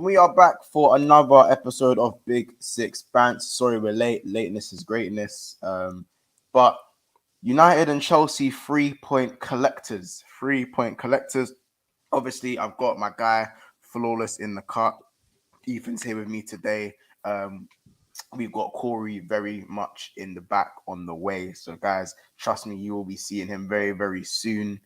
And we are back for another episode of Big Six Bants. Sorry we're late. Lateness is greatness. But United and Chelsea 3-point collectors. 3-point collectors. Obviously, I've got my guy Flawless in the cut. Ethan's here with me today. We've got Corey very much in the back on the way. So, guys, trust me, you will be seeing him very, very soon.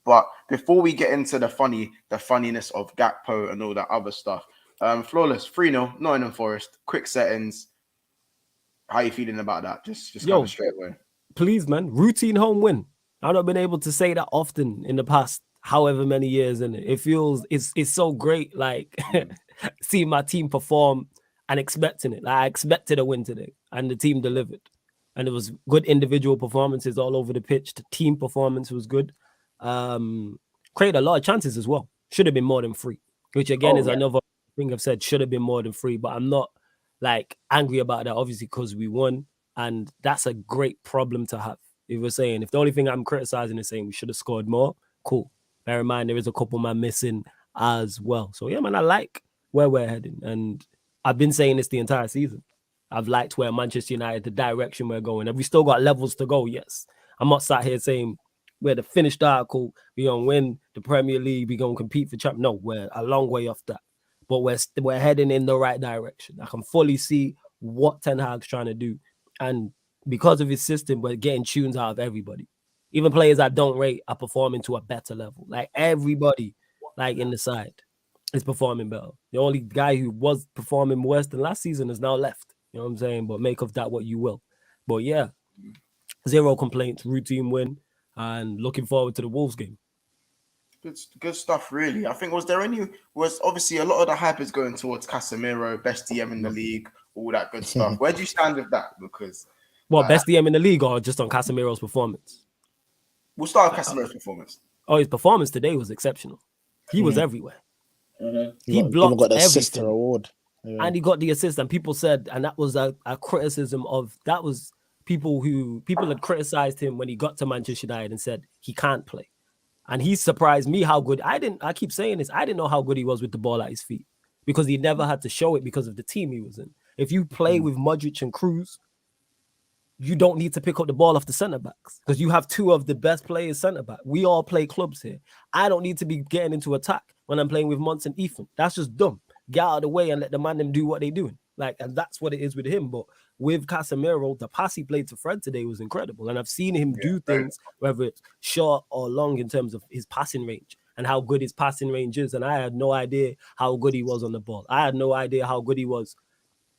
But before we get into the funniness of Gakpo and all that other stuff, Flawless, 3-0, Nottingham Forest, quick settings. How are you feeling about that? Just kind of straight away. Please, man, routine home win. I've not been able to say that often in the past, however many years, and it feels it's so great. Like seeing my team perform and expecting it. Like, I expected a win today, and the team delivered. And it was good individual performances all over the pitch. The team performance was good. Created a lot of chances as well. Should have been more than 3, which again is another thing I've said. Should have been more than 3, but I'm not like angry about that, obviously, because we won, and that's a great problem to have. If we're saying, if the only thing I'm criticizing is saying we should have scored more, cool. Bear in mind there is a couple man missing as well. So yeah, man, I like where we're heading, and I've been saying this the entire season. I've liked where Manchester United, the direction we're going, and we still got levels to go. Yes, I'm not sat here saying we're the finished article, we're going to win the Premier League, we're going to compete for champions. No, we're a long way off that. But we're heading in the right direction. I can fully see what Ten Hag's trying to do. And because of his system, we're getting tunes out of everybody. Even players I don't rate are performing to a better level. Like everybody, like in the side, is performing better. The only guy who was performing worse than last season is now left. You know what I'm saying? But make of that what you will. But yeah, 0 complaints, routine win. And looking forward to the Wolves game. Good stuff, really. I think was obviously a lot of the hype is going towards Casemiro, best DM in the league, all that good stuff. Where do you stand with that? Because best DM in the league or just on Casemiro's performance? We'll start with Casemiro's performance. Oh, his performance today was exceptional. He was everywhere. Mm-hmm. He blocked got the assist everything. Award. Yeah. And he got the assist. And people said, and that was a criticism of that was. People had criticized him when he got to Manchester United and said he can't play. And he surprised me how good. I keep saying this. I didn't know how good he was with the ball at his feet because he never had to show it because of the team he was in. If you play with Modric and Kroos, you don't need to pick up the ball off the centre backs because you have 2 of the best players centre back. We all play clubs here. I don't need to be getting into attack when I'm playing with Mons and Ethan. That's just dumb. Get out of the way and let the man them do what they're doing. And that's what it is with him. But with Casemiro, the pass he played to Fred today was incredible. And I've seen him do things, whether it's short or long, in terms of his passing range and how good his passing range is. And I had no idea how good he was on the ball. I had no idea how good he was.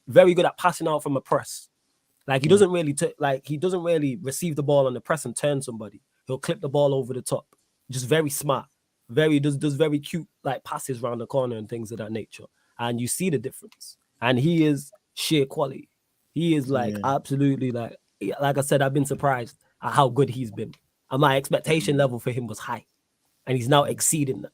Very good at passing out from a press. Like he doesn't really receive the ball on the press and turn somebody. He'll clip the ball over the top. Just very smart. Does very cute like passes around the corner and things of that nature. And you see the difference. And he is sheer quality. He is absolutely like I said, I've been surprised at how good he's been. And my expectation level for him was high. And he's now exceeding that.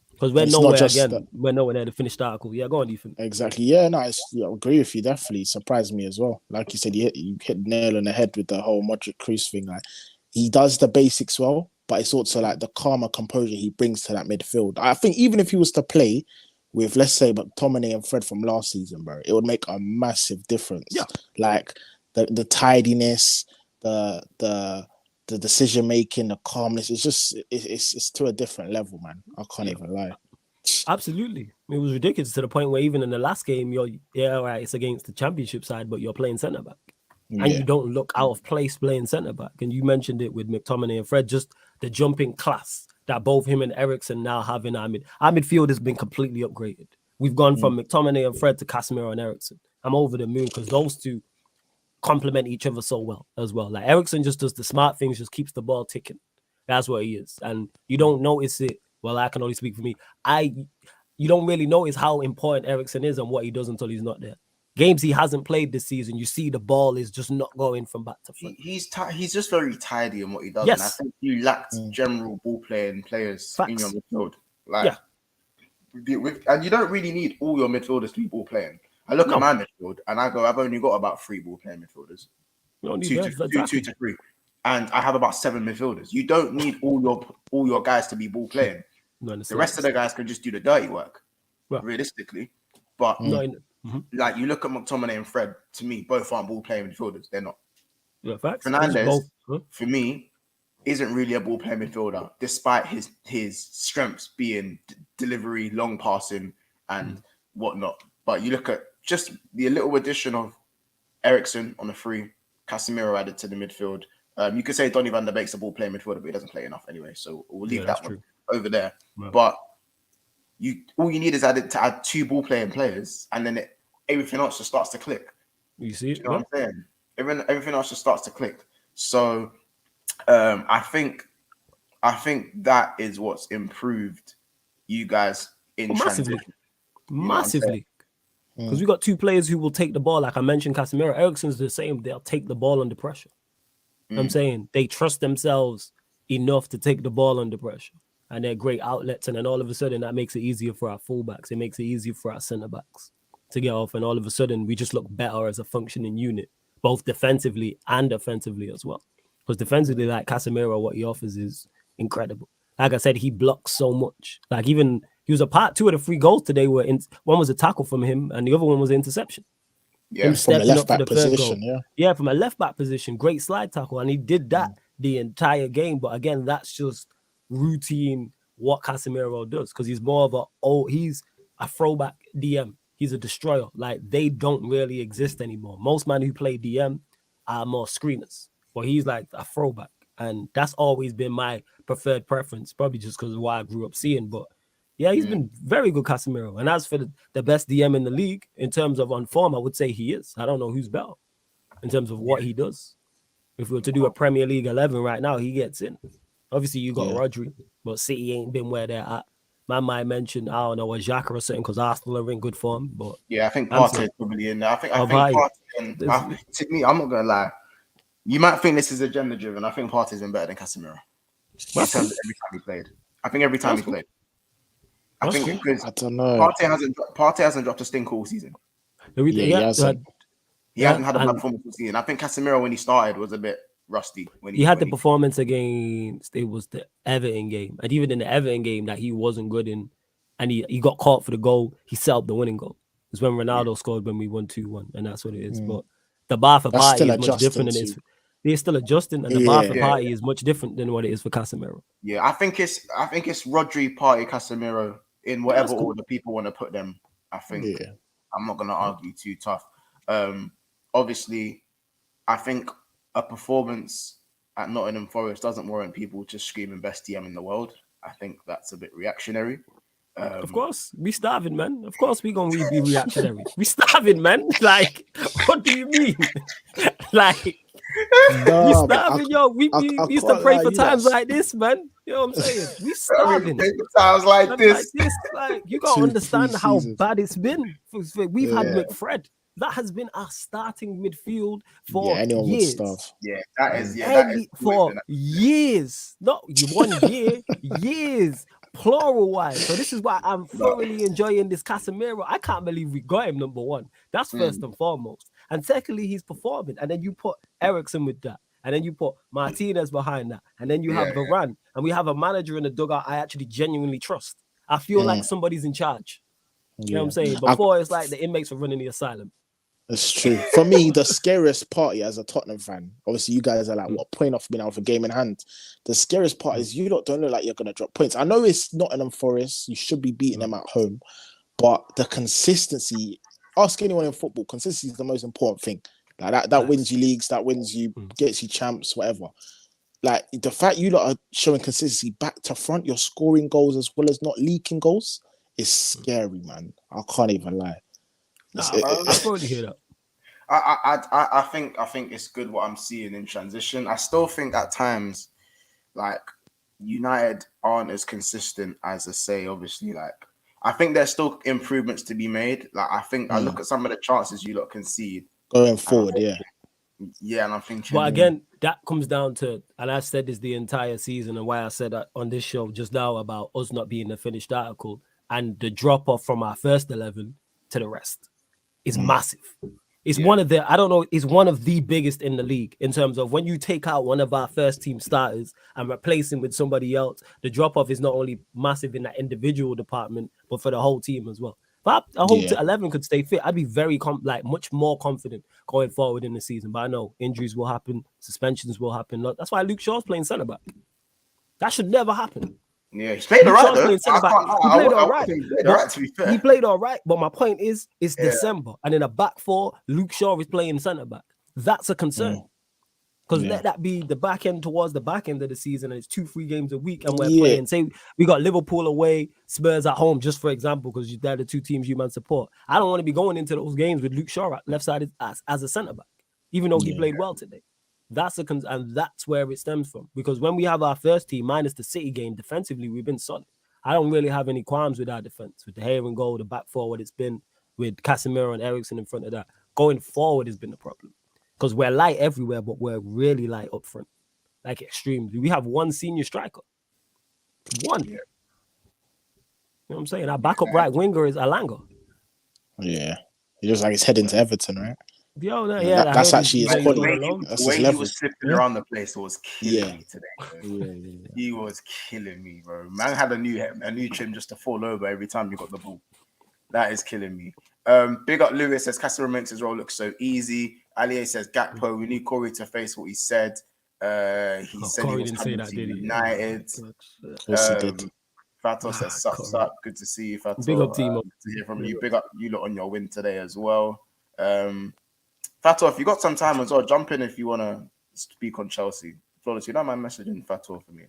Because we're nowhere near the finished article. Yeah, go on, Ethan. Exactly. Yeah, no, I agree with you. Definitely surprised me as well. Like you said, you hit the nail on the head with the whole Modric Kroos thing. Like he does the basics well, but it's also like the calmer composure he brings to that midfield. I think even if he was to play with, let's say, McTominay and Fred from last season, bro, it would make a massive difference. Yeah. Like the tidiness, the decision making, the calmness. It's just it's to a different level, man. I can't even lie. Absolutely, it was ridiculous to the point where even in the last game, it's against the Championship side, but you're playing centre back, and you don't look out of place playing centre back. And you mentioned it with McTominay and Fred, just the jumping class that both him and Eriksen now have in our midfield has been completely upgraded. We've gone from McTominay and Fred to Casemiro and Eriksen. I'm over the moon because those two complement each other so well as well. Like Eriksen just does the smart things, just keeps the ball ticking. That's what he is. And you don't notice it. Well, I can only speak for me. You don't really notice how important Eriksen is and what he does until he's not there. Games he hasn't played this season, you see the ball is just not going from back to front. He's just very tidy in what he does. Yes. And I think you lacked general ball playing players in your midfield. And you don't really need all your midfielders to be ball playing. I look at my midfield and I go, I've only got about 3 ball playing midfielders. Two to 3. And I have about 7 midfielders. You don't need all your guys to be ball playing. The rest of the guys can just do the dirty work. Well, realistically. But not in, like you look at McTominay and Fred, to me, both aren't ball playing midfielders. They're not. yeah, facts. Fernandez, Both. for me, isn't really a ball playing midfielder, despite his strengths being delivery, long passing, and whatnot. But you look at just the little addition of Ericsson on the free, Casemiro added to the midfield. You could say Donny van der Beek's a ball playing midfielder, but he doesn't play enough anyway. So we'll leave that one over there. Right. But all you need is to add 2 ball playing players, and then everything else just starts to click. You see, you know what I'm saying? Everything else just starts to click. So I think that is what's improved you guys in massively. Because we got 2 players who will take the ball, like I mentioned. Casemiro, Ericsson's the same. They'll take the ball under pressure. I'm saying they trust themselves enough to take the ball under pressure, and they're great outlets. And then all of a sudden, that makes it easier for our fullbacks. It makes it easier for our centre backs to get off, and all of a sudden, we just look better as a functioning unit, both defensively and offensively as well. Because defensively, like Casemiro, what he offers is incredible. Like I said, he blocks so much. Like even he was a part 2 of the 3 goals today. One was a tackle from him, and the other one was an interception. Yeah, him from a left back position. Yeah, from a left back position, great slide tackle, and he did that the entire game. But again, that's just routine what Casemiro does, because he's more of he's a throwback DM. He's a destroyer. Like they don't really exist anymore. Most men who play DM are more screeners, but he's like a throwback, and that's always been my preferred preference, probably just because of what I grew up seeing. But yeah, he's been very good, Casemiro. And as for the best DM in the league, in terms of on form, I would say he is. I don't know who's better in terms of what he does. If we were to do a Premier League 11 right now, he gets in. Obviously, you got Rodri, but City ain't been where they're at. Man might mention, I don't know, a Xhaka or something, because Arsenal are in good form. But yeah, I think Partey is probably in there. I think Partey, to me, I'm not going to lie. You might think this is agenda-driven. I think Partey's been better than Casemiro. In terms of every time he played. I think every time he played. I think because I don't know. Partey hasn't dropped a stink all season. He hasn't. He hasn't had a bad performance all season. I think Casemiro, when he started, was a bit rusty. When he had the performance against, it was the Everton game, and even in the Everton game that he wasn't good in, and he got caught for the goal. He set up the winning goal. It's when Ronaldo scored when we won 2-1, and that's what it is. But the bar for Partey is much different than it is. They're still adjusting, and the bar for Partey is much different than what it is for Casemiro. Yeah, I think it's Rodri, Partey, Casemiro in whatever order people want to put them. I think I'm not going to argue too tough. Obviously, I think a performance at Nottingham Forest doesn't warrant people just screaming best DM in the world. I think that's a bit reactionary. Of course, we starving, man. Of course, we gonna be reactionary. We starving, man. Like, what do you mean? Like, we starving, yo. We used to pray for times like this, man. You know what I'm saying? We starving. Times like this. Like, you gotta understand how bad it's been. We've had McFred. That has been our starting midfield for years. Yeah, that is for years. Not 1 year, years. Plural wise. So this is why I'm thoroughly enjoying this Casemiro. I can't believe we got him number 1. That's first and foremost. And secondly, he's performing. And then you put Ericsson with that. And then you put Martinez behind that. And then you have Varane. And we have a manager in the dugout I actually genuinely trust. I feel like somebody's in charge. You know what I'm saying? Before, it's like the inmates were running the asylum. That's true. For me, the scariest party as a Tottenham fan, obviously you guys are like, what point off being out of a game in hand? The scariest part is you don't look like you're going to drop points. I know it's Nottingham Forest. You should be beating them at home. But the consistency, ask anyone in football, consistency is the most important thing. Like that wins you leagues, that wins you, gets you champs, whatever. Like the fact you lot are showing consistency back to front, you're scoring goals as well as not leaking goals, is scary, man. I can't even lie. I probably hear that. I think it's good what I'm seeing in transition. I still think at times, like, United aren't as consistent as I say. Obviously, like, I think there's still improvements to be made. Like, I think I look at some of the chances you lot concede going forward. Yeah, and I'm thinking. But again, that comes down to, and I said this the entire season, and why I said that on this show just now about us not being the finished article, and the drop off from our first 11 to the rest is massive. It's one of the, I don't know, it's one of the biggest in the league in terms of when you take out one of our first team starters and replace him with somebody else, the drop off is not only massive in that individual department, but for the whole team as well. If a whole Yeah. 11 could stay fit, I'd be very much more confident going forward in the season. But I know injuries will happen, suspensions will happen. Look, that's why Luke Shaw's playing centre back. That should never happen. Yeah, he's played all Luke right Shaw's though. playing centre back. He I played all would right. think he played all right, to be fair. He played all right. But my point is, it's Yeah. December, and in a back four, Luke Shaw is playing centre back. That's a concern. Because let that be the back end towards the back end of the season, and it's 2-3 games a week, and we're playing. Say we got Liverpool away, Spurs at home, just for example, because they're the two teams you man support. I don't want to be going into those games with Luke Shaw at left side as a centre back, even though he played well today. That's and that's where it stems from. Because when we have our first team, minus the City game, defensively we've been solid. I don't really have any qualms with our defense, with the Hair and goal, the back forward. It's been with Casemiro and Eriksen in front of that. Going forward has been the problem. Because we're light everywhere, but we're really light up front. Like extremely. We have one senior striker. One. You know what I'm saying? Our backup right winger is Alanga. Yeah. He looks like he's heading to Everton, right? Yo, that's actually his quality. The way he was slipping around the place was killing me today. He was killing me, bro. Man had a new trim just to fall over every time you got the ball. That is killing me. Big up Lewis says Casemiro makes his role look so easy. Ali says Gakpo, we need Corey to face what he said. He said Corey he was didn't say coming that, to did he? United. Yes, he did. Fato says sup. Good to see you, Fato. Big up, Timo. Good to hear from you. Big up you lot on your win today as well. Fato, if you got some time as well, jump in if you want to speak on Chelsea. Flawless, you don't mind messaging Fato for me.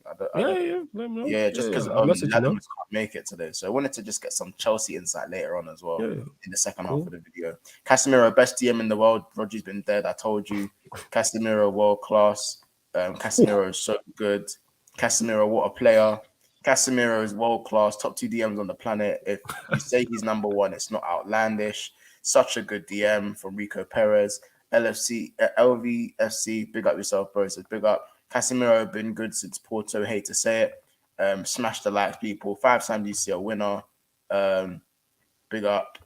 Just because Latimus can't make it today. So I wanted to just get some Chelsea insight later on as well in the second half of the video. Casemiro, best DM in the world. Roger's been dead. I told you. Casemiro, world class. Casemiro is so good. Casemiro, what a player. Casemiro is world class. Top 2 DMs on the planet. If you say he's number 1, it's not outlandish. Such a good DM from Rico Perez. LVFC, big up yourself, bro. Says big up. Casemiro been good since Porto. Hate to say it. Smash the likes, people. 5-time UCL winner. Big up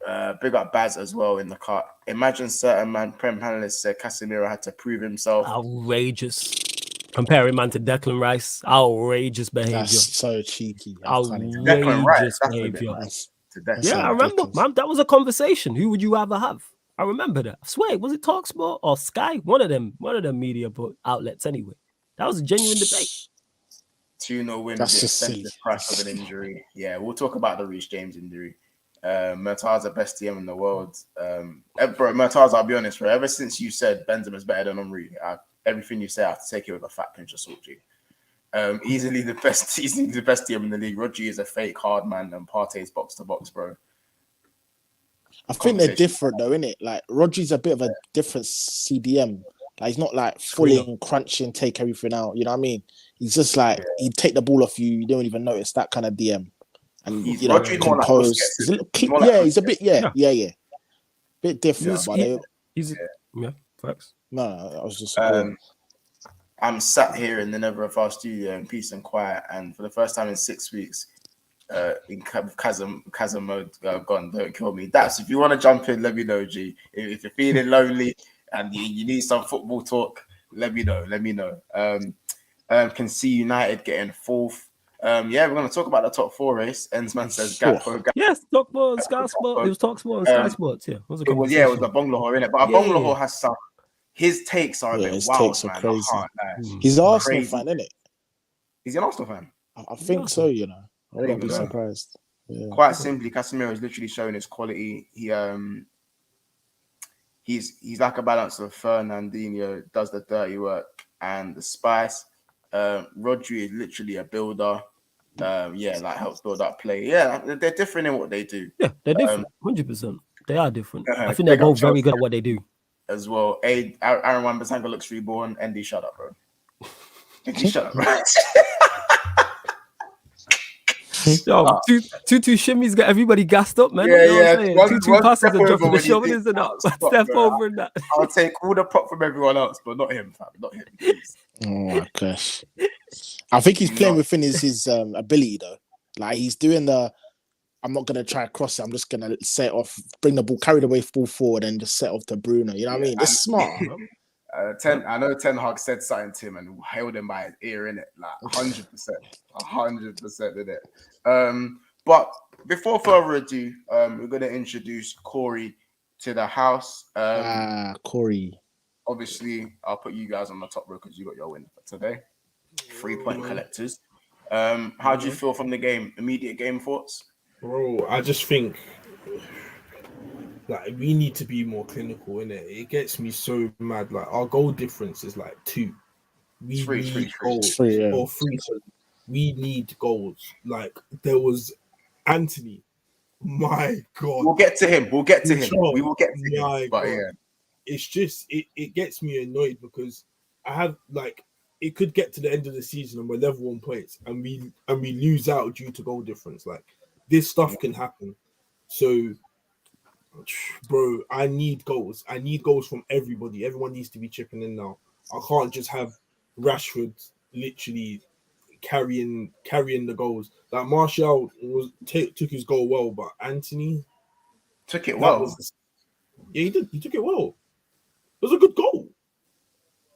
Baz as well in the cut. Imagine certain Prem panelists said Casemiro had to prove himself. Outrageous. Comparing man to Declan Rice. Outrageous behavior. That's so cheeky. Outrageous behavior. I remember, man. That was a conversation. Who would you rather have? I remember that. I swear, was it TalkSport or Sky? One of them media outlets anyway. That was a genuine debate. 2-0 win with the expensive price of an injury. Yeah, we'll talk about the Reece James injury. Murtaza, best DM in the world. Bro, Murtaza, I'll be honest, bro. Ever since you said Benzema's better than Henry, everything you say, I have to take it with a fat pinch of salt, G. Easily the best DM in the league. Rodri is a fake hard man, and Partey's box to box, bro. I think they're different though, innit? Like Rodri's a bit of a different CDM. Like he's not like fully crunching, take everything out. You know what I mean? He's just like he'd take the ball off you, you don't even notice, that kind of DM. And he's composed. He's a little he's a bit bit different. Facts. No, I was just I'm sat here in the Never a Far studio in peace and quiet, and for the first time in 6 weeks, in chasm mode, gone. Don't kill me. That's if you want to jump in, let me know, G. If you're feeling lonely and you need some football talk, let me know. Can see United getting 4th. We're going to talk about the top 4 race. Ensman says Gakpo. Yes, TalkSport and Sky Sport. It was TalkSport and Sky Sports. Yeah, it was a conversation. It was a Bonglahor, innit? But a Bonglahor has some. His takes are a bit wild, man. Crazy. He's an Arsenal fan, isn't it? He's an Arsenal fan. I think so. You know, I wouldn't be surprised. Yeah. Quite simply, Casemiro is literally showing his quality. He's like a balance of Fernandinho, does the dirty work and the spice. Rodri is literally a builder. Helps build up play. Yeah, they're different in what they do. Yeah, they're different. 100%. They are different. I think they're both very good at what they do. As well. Aaron Wan-Bissaka looks reborn. Andy, shut up, bro. Andy, shut up, bro. Yo, two shimmies got everybody gassed up, man. Two passes and dropping the shoulders and that. Step over and that. I'll take all the prop from everyone else, but not him, fam. Not him, please. Oh my gosh. I think he's playing within his ability though. Like he's doing I'm not gonna try to cross it. I'm just gonna set off, bring the ball, carry the ball forward, and just set off to Bruno. You know what I mean? It's smart. I know Ten Hag said something to him and held him by his ear in it, like 100%, 100% in it. But before further ado, we're gonna introduce Corey to the house. Corey. Obviously, I'll put you guys on the top row because you got your win for today. 3-point collectors. How do you feel from the game? Immediate game thoughts? Bro, I just think like we need to be more clinical in it. It gets me so mad. Like our goal difference is like 2. We need goals. 3, yeah. Or 3. So we need goals. Like there was Anthony. My God. We'll get to him. We will get to him. My But God. yeah. It's just it gets me annoyed because I have like it could get to the end of the season and we're level on points and we lose out due to goal difference. Like this stuff can happen. So bro, I need goals. I need goals from everybody. Everyone needs to be chipping in now. I can't just have Rashford literally carrying the goals. Like Martial took his goal well, but Anthony took it well. He did. He took it well. It was a good goal.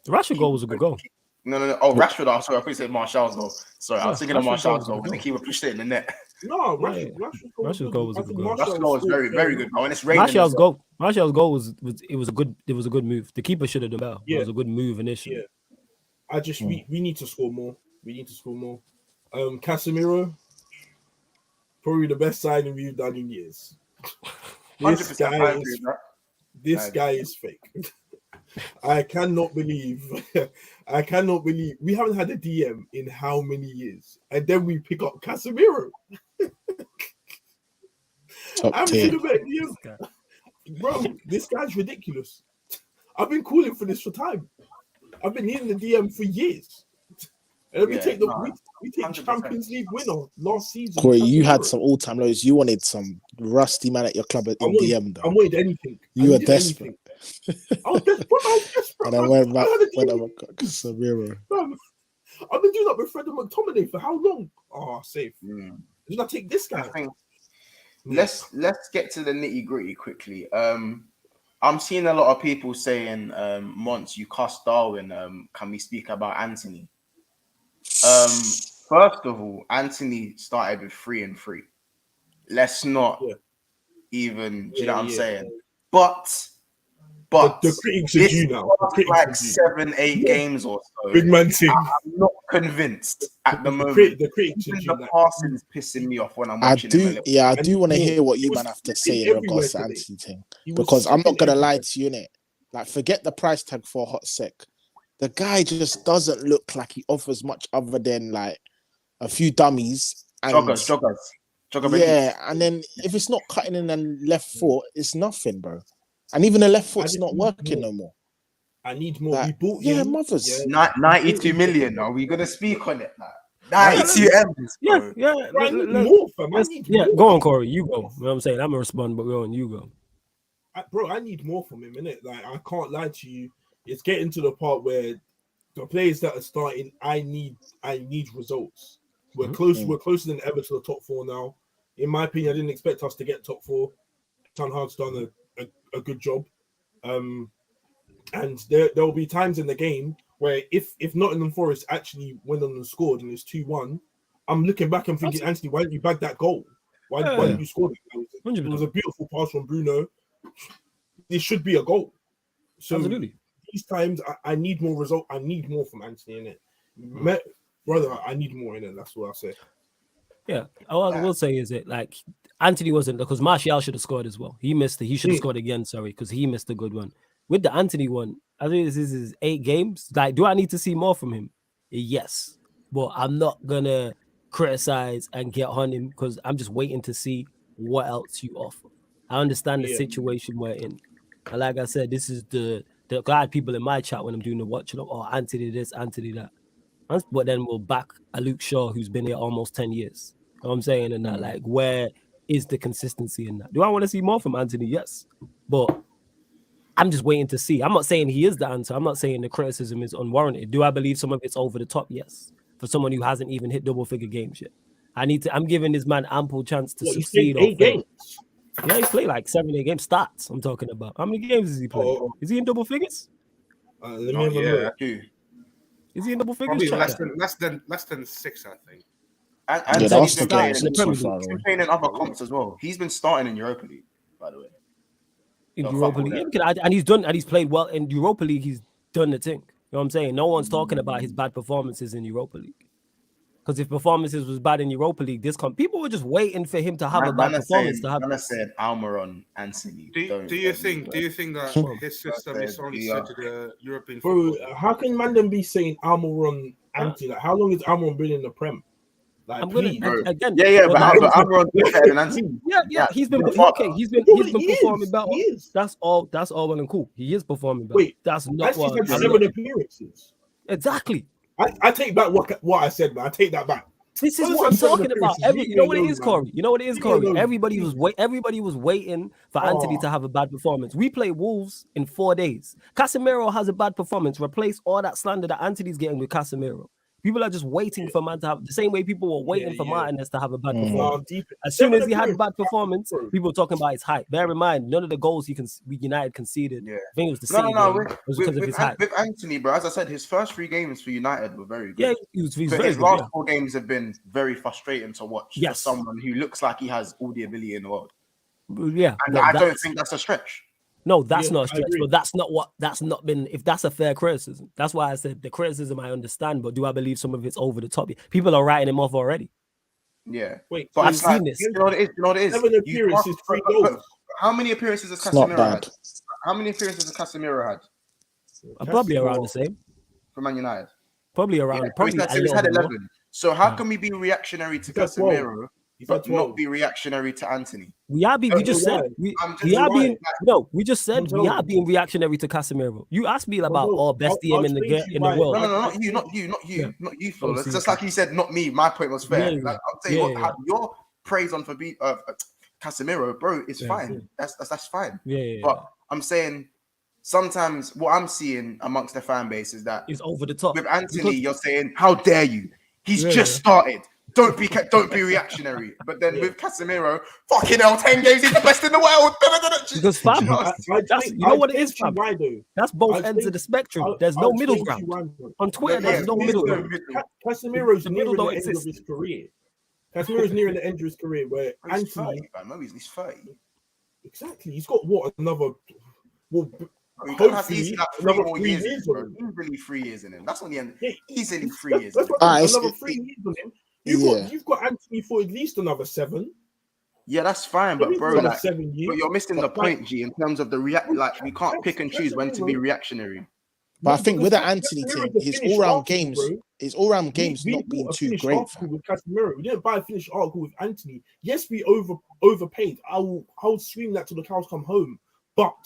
The Rashford goal was a good goal. No. Oh, Rashford. Oh, sorry, I thought you said Martial's goal. Sorry, I was thinking of Martial's goal when the keeper pushed it in the net. No, Rashford's goal was a good goal. Rashford's goal was very good. When it's raining, Martial's goal was a good move. The keeper should have done better. Yeah. It was a good move initially. Yeah. I just we need to score more. We need to score more. Casemiro, probably the best signing we've done in years. This guy is fake. I cannot believe we haven't had a DM in how many years, and then we pick up Casemiro. Top tier. Bro, this guy's ridiculous. I've been calling for this for time. I've been hitting the DM for years. And we take Champions League winner last season. Corey, you had some all-time lows. You wanted some rusty man at your club in DM, though. I wanted anything. You were desperate. I was desperate. And I went back when I got Casemiro. I've been doing that with Fred and McTominay for how long? Oh, safe. Did I take this guy? Let's get to the nitty-gritty quickly. I'm seeing a lot of people saying, Mons, you cast Darwin. Can we speak about Anthony? First of all, Anthony started with 3 and 3. Let's not even, do you know what I'm saying? But the critics are due now. Like 7-8 games or so. Big man team. I'm not convinced at the moment. The critics are due. The passing is pissing me off when I'm watching him. I do want to hear what you man have to say in regards to Anthony thing. Because I'm not gonna lie to you, innit? Like, forget the price tag for a hot sec. The guy just doesn't look like he offers much other than like a few dummies and joggers. Yeah, and then if it's not cutting in and left foot, it's nothing, bro. And even the left foot's not working no more. I need more. Like, we bought him. mothers. 92 million. Are we gonna speak on it? Like, 92 M's. Yeah. I need more, fam. Go on, Corey. You go. You know what I'm saying? I'm gonna respond, but go on. You go. I need more from him, innit? Like, I can't lie to you. It's getting to the part where the players that are starting, I need results. We're close. We're closer than ever to the top 4 now. In my opinion, I didn't expect us to get top 4. Tan Hag's done a good job. And there will be times in the game where if Nottingham Forest actually went on and scored and it's 2-1, I'm looking back and thinking, Anthony, why didn't you bag that goal? Why didn't you score it? It was a beautiful pass from Bruno. It should be a goal. So absolutely. These times I need more result. I need more from Anthony in it. Brother, I need more in it. That's what I say. Yeah. All I will say is that like Anthony wasn't, because Martial should have scored as well. He missed it. He should have scored again, because he missed a good one. With the Anthony one, I think this is his 8 games. Like, do I need to see more from him? Yes. But I'm not gonna criticize and get on him because I'm just waiting to see what else you offer. I understand the situation we're in. And like I said, this is the glad people in my chat when I'm doing the watching of, oh, Anthony this, Anthony that. But then we'll back a Luke Shaw who's been here almost 10 years. You know what I'm saying? And that, like, where is the consistency in that? Do I want to see more from Anthony? Yes. But I'm just waiting to see. I'm not saying he is the answer. I'm not saying the criticism is unwarranted. Do I believe some of it's over the top? Yes. For someone who hasn't even hit double-figure games yet. I'm giving this man ample chance to succeed. 8 games. Yeah, he's played like 7-8 game starts. I'm talking about. How many games is he playing? Is he in double figures? Let me have a look. Is he in double figures? Probably less than 6, I think. And Yeah, the Anthony's Arsenal been game playing, is in the not too Premier he's far League. been away. playing in other comps as well. He's been starting in Europa League, by the way. in So Europa fuck all League. Yeah, that. because and he's played well in Europa League. He's done the thing. You know what I'm saying? No one's talking about his bad performances in Europa League. Because if performances was bad in Europa League, people were just waiting for him to have a bad performance to have Man are this. saying Almiron, Anthony. Do Don't you don't think do that Well, his system is only yeah. suited to European Bro, football? how can Mandem be saying Almiron anti? Like, how long has Almiron been in the Prem? Like, I'm gonna please. Bro. again. Yeah, but but like, Almiron's better than Anthony. yeah, he's been fuck. okay. He's been He performing is. better. He is. That's all well and cool. He is performing better. Wait, That's not Anthony's what had I'm 7 not, appearances. exactly. I take back what I said, man. I take that back. This is Well, what I'm listen, talking about. appearances, leave You me know what it alone, is, man. Corey. You know what it is, Leave me Corey. alone, Everybody please. was waiting for Anthony to have a bad performance. We play Wolves in 4 days. Casemiro has a bad performance. Replace all that slander that Anthony's getting with Casemiro. People are just waiting for man to have the same way people were waiting for Martinez to have a bad performance. As soon as he had a bad performance, people were talking about his height. Bear in mind, none of the goals United conceded. Yeah. I think it was the No, City no, game. It was because of his height. with Anthony, bro. As I said, his first 3 games for United were very good. Yeah, he's But very his good. last Yeah. 4 games have been very frustrating to watch for Yes. someone who looks like he has all the ability in the world. Yeah, And no, I don't think that's a stretch. No, that's Yeah, not a I stretch, agree. but that's not been, if that's a fair criticism. That's why I said the criticism I understand, but do I believe some of it's over the top? People are writing him off already. Yeah. Wait, But I've it's like, seen this. you know what it is? You know what it is? 7 You appearances, can't- 3 but goals. how many appearances has It's not Casemiro bad. had? How many appearances has Casemiro had Probably around the same. for Man United? Probably around, Yeah, so probably a he's little had bit more. 11. So how can we be reactionary to He's had 12. Casemiro He's had but not 12. be reactionary to Anthony? We just why? said we I'm just are why. being we just said Don't we tell are me. being reactionary to Casemiro. You asked me about best I'll DM in explain to you the why. world. No, not you, Yeah. Flawless. Obviously. Just like you said, not me. My point was fair. Yeah, Like, I'll tell you what, have your praise on for Casemiro, bro, it's fine. That's fine. Yeah. But I'm saying sometimes what I'm seeing amongst the fan base is that It's over the top. with Anthony, Because- you're saying, "How dare you? He's Yeah, just yeah. started. Don't be reactionary." But then with Casemiro, fucking hell, 10 games, he's the best in the world. Because fam, you know what it is, fam? Why though? That's both I'll ends of explain- the spectrum. I'll- There's I'll no middle explain to ground. you why. On Twitter, there's no middle ground. Casemiro's The middle nearing the don't end exist. of his career. Casemiro's nearing the end of his career where He's 30, Anthony. man. No, he's 30. Exactly. He's got what another. Well, He could have hopefully easily like 3 another more 3 years, years bro. on him. Easily 3 years in him. That's on the end. Yeah. Easily 3 years. That's in him. what it's- another 3 years on him. You've got Anthony for at least another 7. Yeah, that's fine, At but least bro, another like, 7 years. but you're missing the point, G, in terms of the react. Like, we can't pick and choose when to be reationary. But I think with the Because Anthony Casemiro's thing, a his finished all-round article, games, bro. his all-round games We not being bought a too finished great. article with Casemiro. We didn't buy a finished article with Anthony. Yes, we overpaid. I'll scream that till the cows come home. But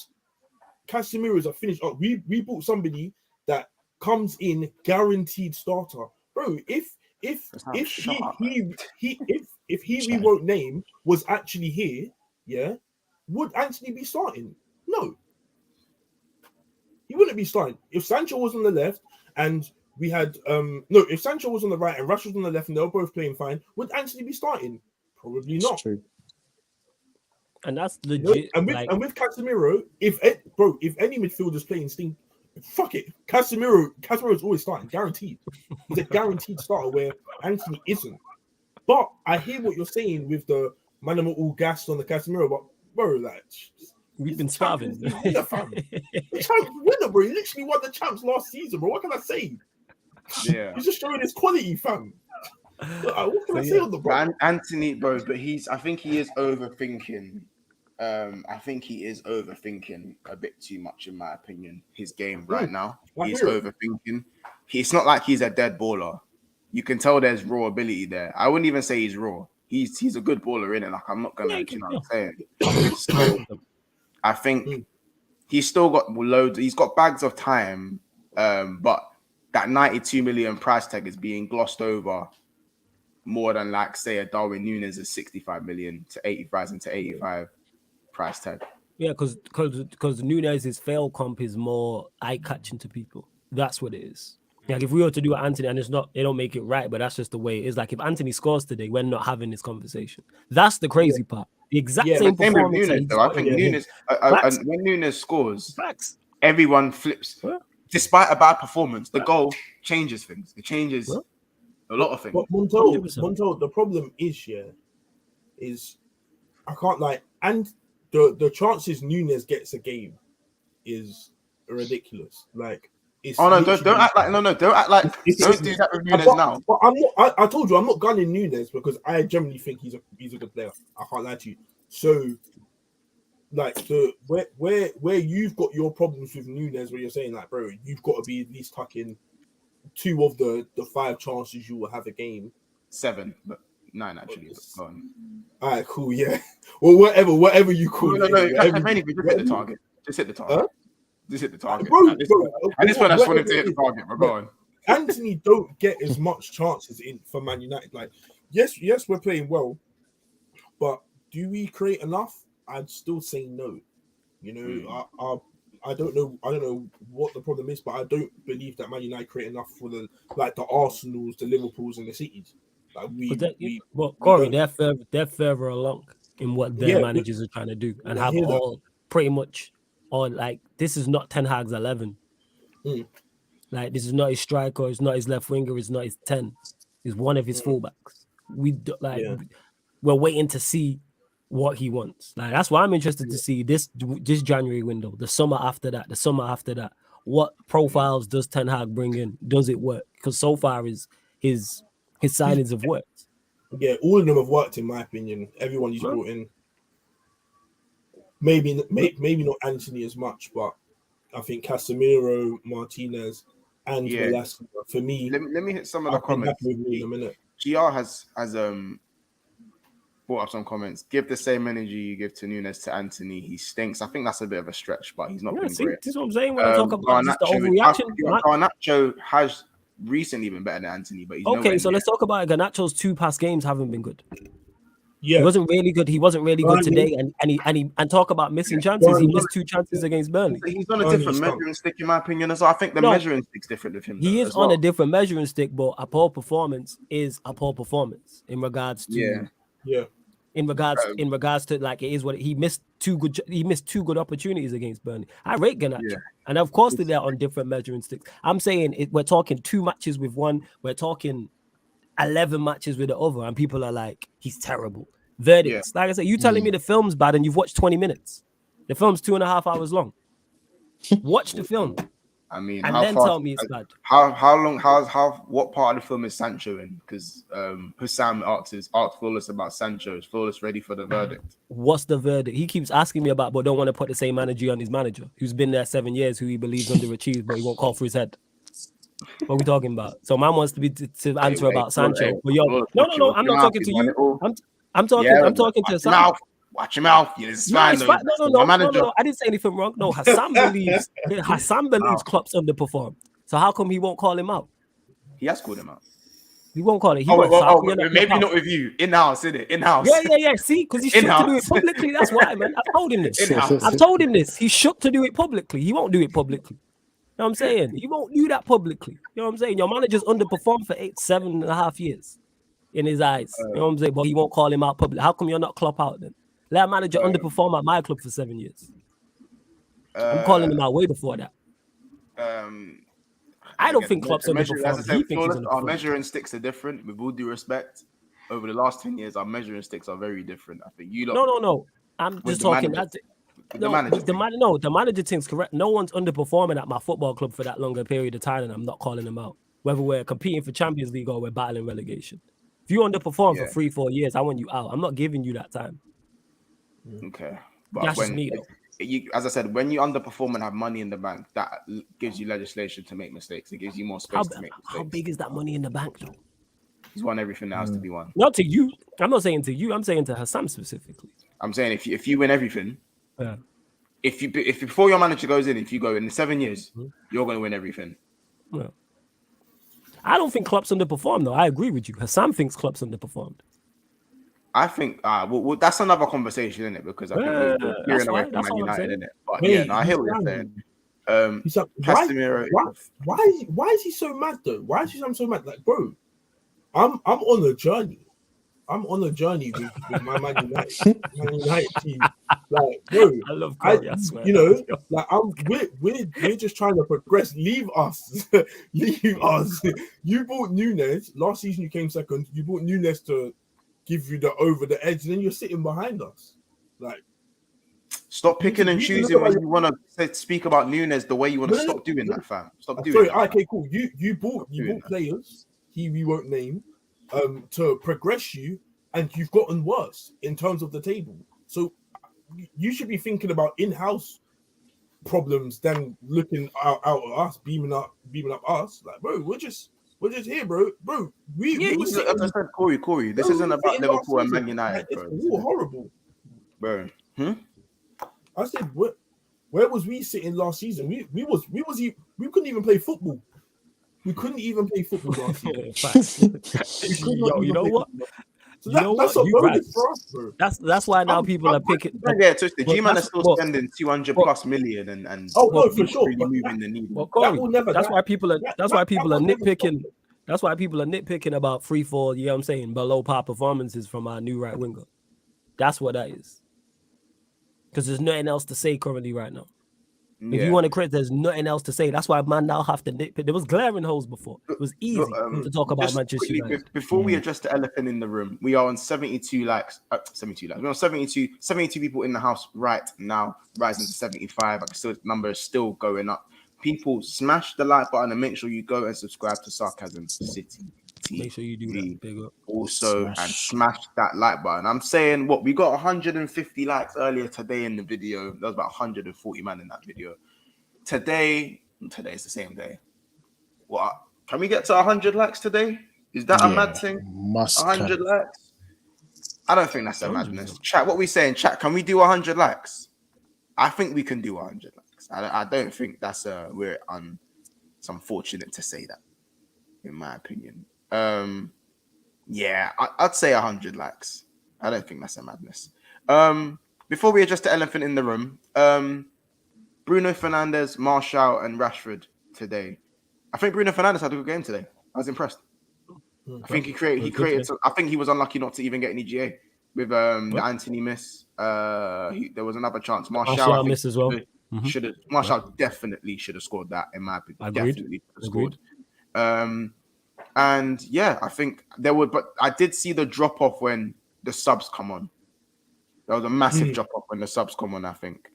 Casemiro is a finished article. We bought somebody that comes in guaranteed starter, bro. If we won't name was actually here, yeah, would Anthony be starting? No. He wouldn't be starting. If Sancho was on the left and we had if Sancho was on the right and Rush was on the left and they were both playing fine, would Anthony be starting? Probably not. It's true. And that's legit. And with Casemiro, if any midfielder's playing stink, fuck it. Casemiro's always starting, guaranteed. He's a guaranteed starter where Anthony isn't. But I hear what you're saying with the man are all gassed on the Casemiro, but bro, like we've been starving. The champs winner, bro. He literally won the champs last season, bro. What can I say? Yeah. He's just showing his quality, fam. What can I say on the bro? Anthony, bro, but I think he is overthinking. I think he is overthinking a bit too much, in my opinion. His game right now, he's overthinking. It's not like he's a dead baller. You can tell there's raw ability there. I wouldn't even say he's raw. He's a good baller, innit? Like, I'm not gonna, you know what I'm saying. So, I think he's still got loads. He's got bags of time, but that 92 million price tag is being glossed over more than, like, say, a Darwin Núñez is 65 million to 85 price tag. Yeah, because Núñez's fail comp is more eye catching to people. That's what it is. Like, if we were to do Anthony, and it's not, they don't make it right, but that's just the way it is. Like, if Anthony scores today, we're not having this conversation. That's the crazy part. The exact same performance. Núñez, though. I think Núñez, when Núñez scores, everyone flips. What? Despite a bad performance, the goal changes things. It changes A lot of things. But Montel, 100%. the problem is I can't like, and the chances Nunes gets a game is ridiculous. Like, it's Oh no! Don't literally- act like don't act like don't do that with Nunes now. But I'm not. I told you I'm not gunning Nunes because I generally think he's a good player. I can't lie to you. So, like where you've got your problems with Nunes, where you're saying like, bro, you've got to be at least tucking 2 of the 5 chances you will have a game. 7, but 9 actually. But go on. All right, cool, yeah. Well, whatever you call No, it. mainly just hit the target. Just hit the target. Huh? Just hit the target. Bro, At this point, I just wanted to hit the target. But go on. Anthony don't get as much chances in for Man United. Like, yes, we're playing well, but do we create enough? I'd still say no. You know, I don't know what the problem is, but I don't believe that Man United create enough for the Arsenals, the Liverpools, and the Cities. Like Corey, they're further along in what their managers are trying to do, and have all pretty much on like this is not Ten Hag's 11. Like this is not his striker, it's not his left winger, it's not his 10. It's one of his fullbacks. We're waiting to see what he wants. Like that's why I'm interested to see this January window, the summer after that. What profiles does Ten Hag bring in? Does it work? Because so far his signings have worked. Yeah, all of them have worked in my opinion. Everyone he's brought in. Maybe not Anthony as much, but I think Casemiro, Martinez, and Velasquez. For me, let me hit some of the comments. With me in a minute. GR has brought up some comments. Give the same energy you give to Nunes to Anthony. He stinks. I think that's a bit of a stretch, but he's not been great. This is what I'm saying when I talk about just the overreaction. Garnacho has recently been better than Anthony, but he's okay. So let's talk about it. Garnacho's 2 past games haven't been good. Yeah, he wasn't really good. He wasn't really good today, and talk about missing chances. He missed 2 chances against Burnley. He's on a different measuring stick, in my opinion. As well. I think the measuring stick's different with him. He is on a different measuring stick, but a poor performance is a poor performance in regards to In regards to like it is what he missed 2 good opportunities against Burnley. I rate Garnacho, and of course they're on different measuring sticks. I'm saying we're talking 2 matches with one. We're talking 11 matches with the other, and people are like, he's terrible. Verdicts. Like I said, you telling me the film's bad and you've watched 20 minutes. The film's 2.5 hours long. Watch the film. I mean, and then tell me it's bad. What part of the film is Sancho in? Because Hussam asked Flawless about Sancho. Is Flawless ready for the verdict? What's the verdict? He keeps asking me about, but don't want to put the same energy on his manager, who's been there 7 years, who he believes underachieved, but he won't call for his head. What are we talking about? So man wants to answer about Sancho. But no, I'm not talking to you. I'm talking to Sam. Watch your mouth. It's fine. No. I didn't say anything wrong. No, Hassan believes Klopp's underperformed. So how come he won't call him out? He has called him out. He won't call it. Maybe not with you. In-house, innit? In-house. Yeah. See, because he's shook to do it publicly. That's why, man. I've told him this. He's shook to do it publicly. He won't do it publicly. You know what I'm saying? He won't do that publicly. You know what I'm saying? Your manager's underperformed for 7.5 years in his eyes. You know what I'm saying? But he won't call him out publicly. How come you're not Klopp out then? Let a manager underperform at my club for 7 years. I'm calling him out way before that. I don't think Klopp's underperformed. Our measuring sticks are different. With all due respect, over the last 10 years, our measuring sticks are very different. I think you lot. No. I'm just talking. The manager thing's correct. No one's underperforming at my football club for that longer period of time, and I'm not calling them out. Whether we're competing for Champions League or we're battling relegation. If you underperform for 3-4 years, I want you out. I'm not giving you that time. Okay, but that's just me though. As I said, when you underperform and have money in the bank, that gives you legislation to make mistakes. It gives you more space to make mistakes. How big is that money in the bank, though? He's won everything that has to be won. Not to you. I'm not saying to you. I'm saying to Hassan specifically. I'm saying if you win everything, if before your manager goes in, if you go in 7 years, you're going to win everything. Yeah. I don't think Klopp's underperformed, though. I agree with you. Hassan thinks Klopp's underperformed. I think well, that's another conversation, isn't it? Because I think we're hearing away from Man United, isn't it? But I hear what you're saying. He's like, Casemiro. Why is he so mad though? Why is he so mad? Like, bro, I'm on a journey. I'm on a journey with my Man United team. Like, bro, I love Corey, I swear. you know, like we're just trying to progress. Leave us, leave us. You bought Nunes last season. You came second. You bought Nunes to give you the over the edge. And then you're sitting behind us. Like, Stop picking and you need to look choosing at when you want to speak about Nunes the way you want to. Stop doing that, fam. Stop doing sorry, that. okay, cool. You bought players. We won't name to progress you, and you've gotten worse in terms of the table. So you should be thinking about in-house problems than looking out at us, beaming up us. Like, bro, we're just here, bro. We were sitting. As I said, Corey, this isn't about Liverpool and Man United, bro. It's all horrible, bro. I said, where was we sitting last season? We couldn't even play football. We couldn't even play football last season. Yo, you know what? So you know what? You right. for us, bro. That's why now people are picking. Yeah, twisted. G-Man is still spending 200 plus million and no, for sure. Really moving the needle. Well, Corey, that's why people are nitpicking. That's why people are nitpicking about 3-4. You know what I'm saying? Below par performances from our new right winger. That's what that is. Because there's nothing else to say currently right now. If you want to crit, there's nothing else to say. That's why man now have to nitpick. There was glaring holes before. It was easy to talk about Manchester United. Before we address the elephant in the room, we are on 72 likes. 72 likes. We're on 72 people in the house right now, rising to 75. Number is still going up. People, smash the like button and make sure you go and subscribe to Sarcasm City. Make sure you do that. Big up. Also, smash that like button. I'm saying we got 150 likes earlier today in the video. There was about 140 man in that video. Today's the same day. What? Can we get to 100 likes today? Is that a mad thing? 100 likes? I don't think that's a madness. Chat, what we saying? Chat, can we do 100 likes? I think we can do 100 likes. I don't think that's it's unfortunate to say that, in my opinion. I'd say 100 likes. I don't think that's a madness. Before we address the elephant in the room, Bruno Fernandes, Martial, and Rashford today. I think Bruno Fernandes had a good game today. I was impressed. I think he created. I think he was unlucky not to even get any GA with the Anthony miss. There was another chance. Martial missed as well. Martial definitely should have scored that, in my opinion. Agreed. Definitely scored. And yeah, I think there would, but I did see the drop off when the subs come on. There was a massive drop off when the subs come on, I think.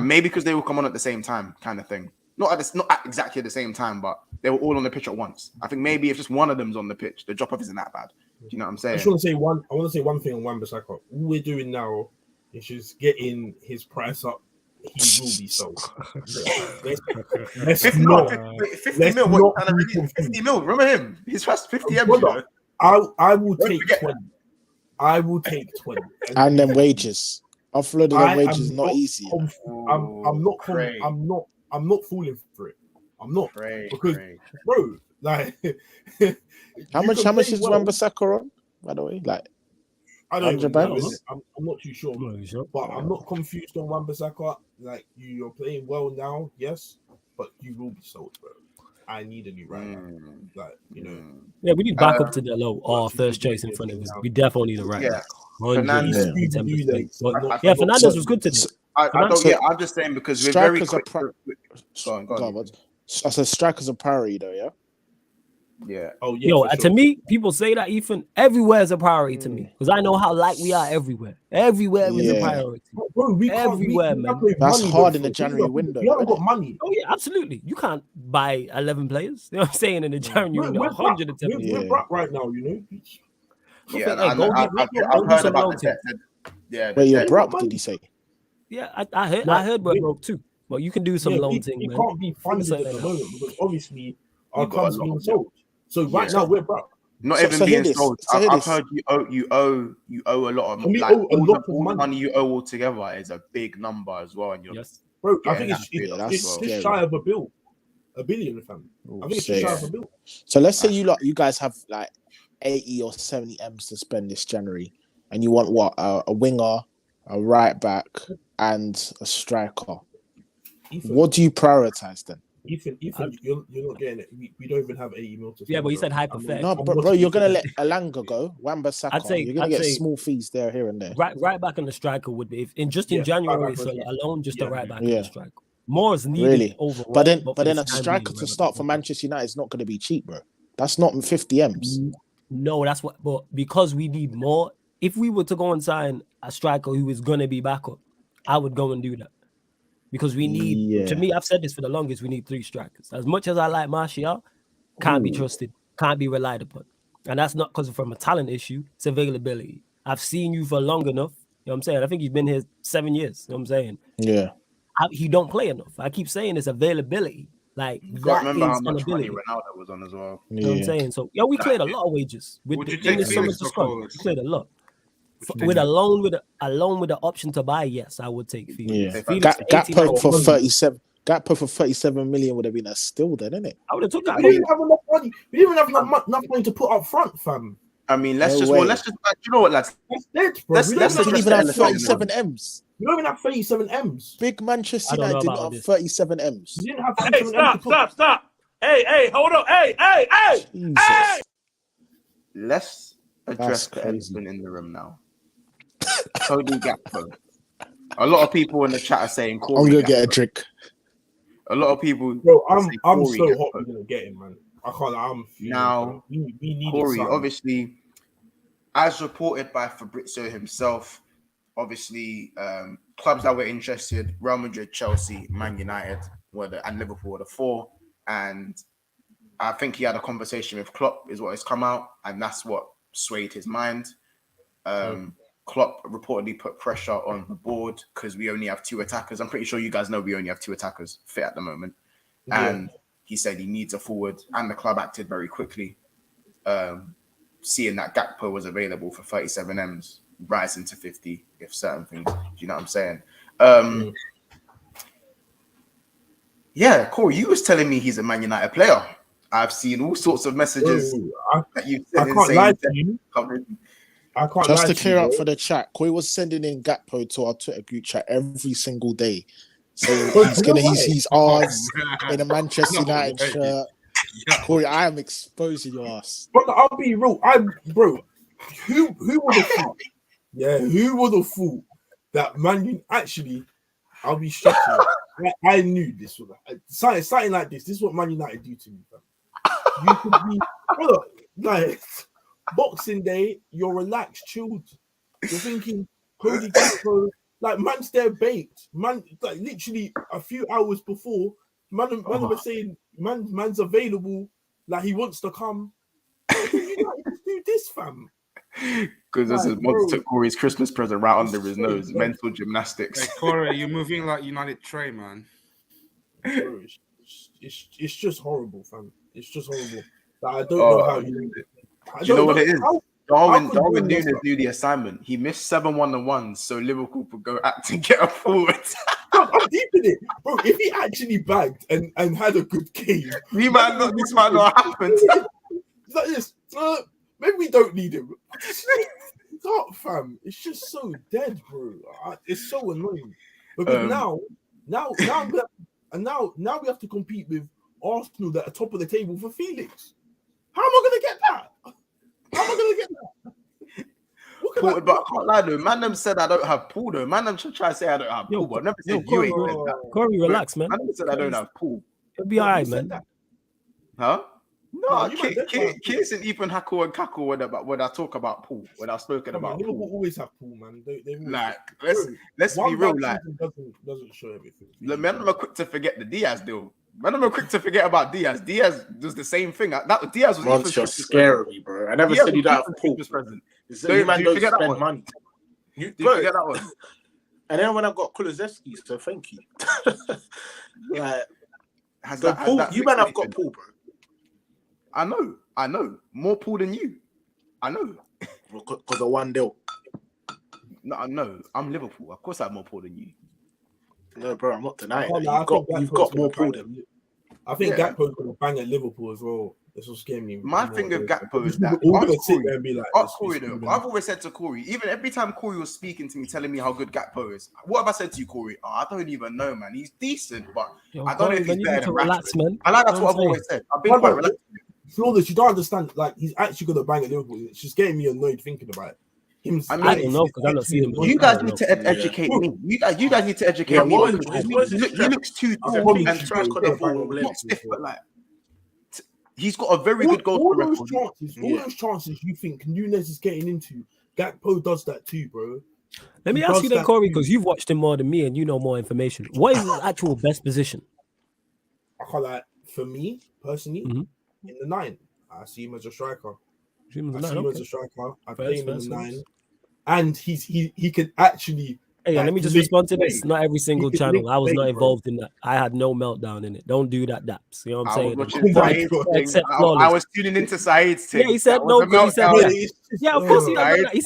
Maybe because they will come on at the same time, kind of thing. Not at exactly the same time, but they were all on the pitch at once. I think maybe if just one of them's on the pitch, the drop off isn't that bad. Do you know what I'm saying? I want to say one thing on Wan-Bissaka. All we're doing now is just getting his price up. He will be sold. 50 mil. Remember him? His first 50 M. I will take 20. I will take 20. And then wages. Offloading them wages not easy. I'm not falling for it. I'm not because bro, like how much is Wan-Bissaka on, by the way? Like I don't even know. I'm not too sure, but I'm not confused on Wan-Bissaka. Like you're playing well now, yes, but you will be sold, bro. I need a new right now. Like, you know. Yeah, we need back up to the low or first choice in front of us. We definitely need a right back. Fernandes was good today. I'm just saying because we're very quick. Go on. I said strikers a priority though, yeah? Yeah. Oh yeah. Yo, to me, people say that Ethan, everywhere is a priority to me. Because I know how we are everywhere. Everywhere is a priority. Bro, everywhere, man. That's hard in the January window. We haven't got money. Oh yeah, absolutely. You can't buy 11 players. You know what I'm saying? In the January window, 110. We're broke right now, you know. Yeah, I've heard about the debt. Yeah. Wait, you're broke, did he say? Yeah, I heard we're broke too. But you can do some loan thing, man. It can't be funded at the moment because obviously our club's being sold. So right now we're broke. Not even being sold. I've heard you owe a lot of money you owe altogether is a big number as well. And you're bro, I think it's just shy of $1 billion, fam. I think it's just shy of $1 billion. So let's say you guys have like 80 or 70 M's to spend this January, and you want what? A winger, a right back, and a striker. What do you prioritize then? Ethan, you're not getting it. We don't even have 80 mil to spend. Yeah, but he said bro. hypothetical. No, I'm but not bro, you're gonna speaking- let Alanga go, Wan-Bissaka. You're gonna I'd get say small fees there, here and there. right back on the striker would be in Yeah, January right back so on the striker. alone, just a Yeah. right back on Yeah. the striker. More is needed Really, overall. but then for this a time striker being, to right start back for on the Manchester United is not going to be cheap, bro. That's not 50 M's. No, that's what. But because we need more, if we were to go and sign a striker who is gonna be backup, I would go and do that because we need. Yeah. To me, I've said this for the longest. We need 3 strikers. As much as I like Martial, can't be trusted, can't be relied upon, and that's not because from a talent issue. It's availability. I've seen you for long enough. You know what I'm saying? I think he's been here 7 years. You know what I'm saying? Yeah. He don't play enough. I keep saying it's availability. Like You got to that remember how is an much money ability. Ronaldo was on as well. You know what I'm Yeah. saying? So we cleared a lot of wages with Would you in take the summer Felix to or squad. Coles? We cleared a lot. Would you With take a loan with the option to buy, yes, I would take Felix. Yeah. Felix for 80 Gakpo million. for 37. Gakpo for 37 million would have been a steal then, isn't it? I would have took that. We didn't have enough money. We didn't have enough money to put up front, fam. I mean, let's No just way. you know what, lads? That's dead, bro. Let's- We let's don't Didn't address even the have elephant in the 37 M's. We don't even have 37 M's. Big Manchester I don't know United did about not have this. 37 M's. We didn't have Hey, 37 M's. to put- stop. Hey, hold on. Hey. Jesus. Let's address That's the crazy. elephant in the room now. Cody Gakpo. A lot of people in the chat are saying I'm Corey going to get a Gakpo. drink. A lot of people Bro, I'm say so Corey hot Gakpo. we're gonna get him, man. I can't. I'm feeling, Now, bro. We need Corey, something. obviously, as reported by Fabrizio himself, obviously, clubs that were interested: Real Madrid, Chelsea, Man United, and Liverpool were the 4. And I think he had a conversation with Klopp, is what has come out, and that's what swayed his mind. Klopp reportedly put pressure on the board because we only have 2 attackers. I'm pretty sure you guys know we only have 2 attackers fit at the moment. Yeah. And he said he needs a forward, and the club acted very quickly, seeing that Gakpo was available for 37 M's, rising to 50 if certain things. Do you know what I'm saying? Yeah, Corey, you was telling me he's a Man United player. I've seen all sorts of messages that you I said can't lie to you. coming. I can't Just lie to to clear you, up bro. for the chat, Koi was sending in Gakpo to our Twitter group chat every single day, saying Bro, he's you know gonna why? he's ours in a Manchester No United way. shirt. Yeah. Corey, I am exposing your ass. But I'll be real. Bro, who would have thought? Yeah, who would have thought that Man U actually? I'll be shocking. I knew this was something like this. This is what Man United do to me, fam. You could be, brother, like Boxing Day. You're relaxed, chilled. You're thinking, Cody Gakpo, like man's there baked. Man, like literally a few hours before, man was saying, man's available. Like he wants to come. You United just do this, fam. Because this is Bro. took Corey's Christmas present right under his nose. Mental gymnastics. Hey, Corey, you're moving like United Trey, man. Bro, it's just horrible, fam. It's just horrible. Like, I don't know how you. Do you know what it is? Darwin could you Nunes mess up? knew the assignment. He missed 7 1-1s, so Liverpool could go out to get a forward. Bro, I'm deep in it, bro. If he actually bagged and had a good game, This might not happen. it's like this. Maybe we don't need him. Stop, fam. It's just so dead, bro. It's so annoying because now we have to compete with Arsenal that are top of the table for Felix. How am I gonna get that? How am I gonna get that? Paul, but I can't lie though. Man, them said I don't have Paul though. Man, them should try to say I don't have Paul, but I never said you ain't said that. Corey, relax, man. Man, them said I don't have Paul. It'll be alright, man. Huh? No, No, you might definitely have Kears and Ethan Hackle and Cackle when I talk about Paul, when I've spoken about Liverpool Paul. always have Paul, man. They always Like, have. let's be One real. bad Like, season doesn't show everything. the men are quick to forget the Diaz deal. Man, I'm quick to forget about Diaz. Diaz does the same thing. That Diaz was Monster, Ethan's you're Christmas scaring present. me, bro. I never Diaz said was you don't have Ethan's Paul. Christmas present. You Do man you don't forget that spend one? money. Did you forget that one? And then when I got Kulusevski, so thank you. Like, Has the Paul, that you man have fixed got anything? Paul, bro. I know. More Paul than you. I know. Because of 1-0. No, I know. I'm Liverpool. Of course I have more Paul than you. No, bro, I'm not denying Oh, that. no, I think You've Gakpo's got more gonna Paul bang than I think Yeah. Gakpo's going to bang at Liverpool as well. That's what's getting me. My more thing with annoyed. Gakpo is that We're ask gonna sit Corey, there and be like, ask Corey though. I've always said to Corey, even every time Corey was speaking to me, telling me how good Gakpo is. What have I said to you, Corey? Oh, I don't even know, man. He's decent, but Yo, I don't know Corey, if man, he's you need better to than relax, Rashford. man. I like that's You know what I've I'm always said. I've been quite relaxed. Flawless, you don't understand. Like he's actually gonna bang at Liverpool. It's just getting me annoyed thinking about it. I mean, I don't know because I've not seen him. You guys need to educate me. You guys need to educate me. what Because is his he strength? looks too I tall think and he tries got the ball with not Liverpool. stiff, but like he's got a very good goal all record. those chances you think Nunez is getting into, Gakpo does that too, bro. Let me He ask does you then, that Corey, too. because you've watched him more than me and you know more information. What is his actual best position? I can't like for me personally Mhm. in the 9. I see him as a striker. See him as a I nine, see him as okay. a striker. I Fair, play him in fair, the fair. 9, and he can actually. Hey, like, let me just link respond to play. this. Not every single can channel. link I was play, not bro. involved in that. I had no meltdown in it. Don't do that, Daps. You know what I'm I saying? was Oh watching my Saeed's God. thing. Except I flawless. was tuning into Saeed's thing. Yeah, he said That no was a because he said meltdown. yeah. It's just, Yeah, of course he Right. done that. He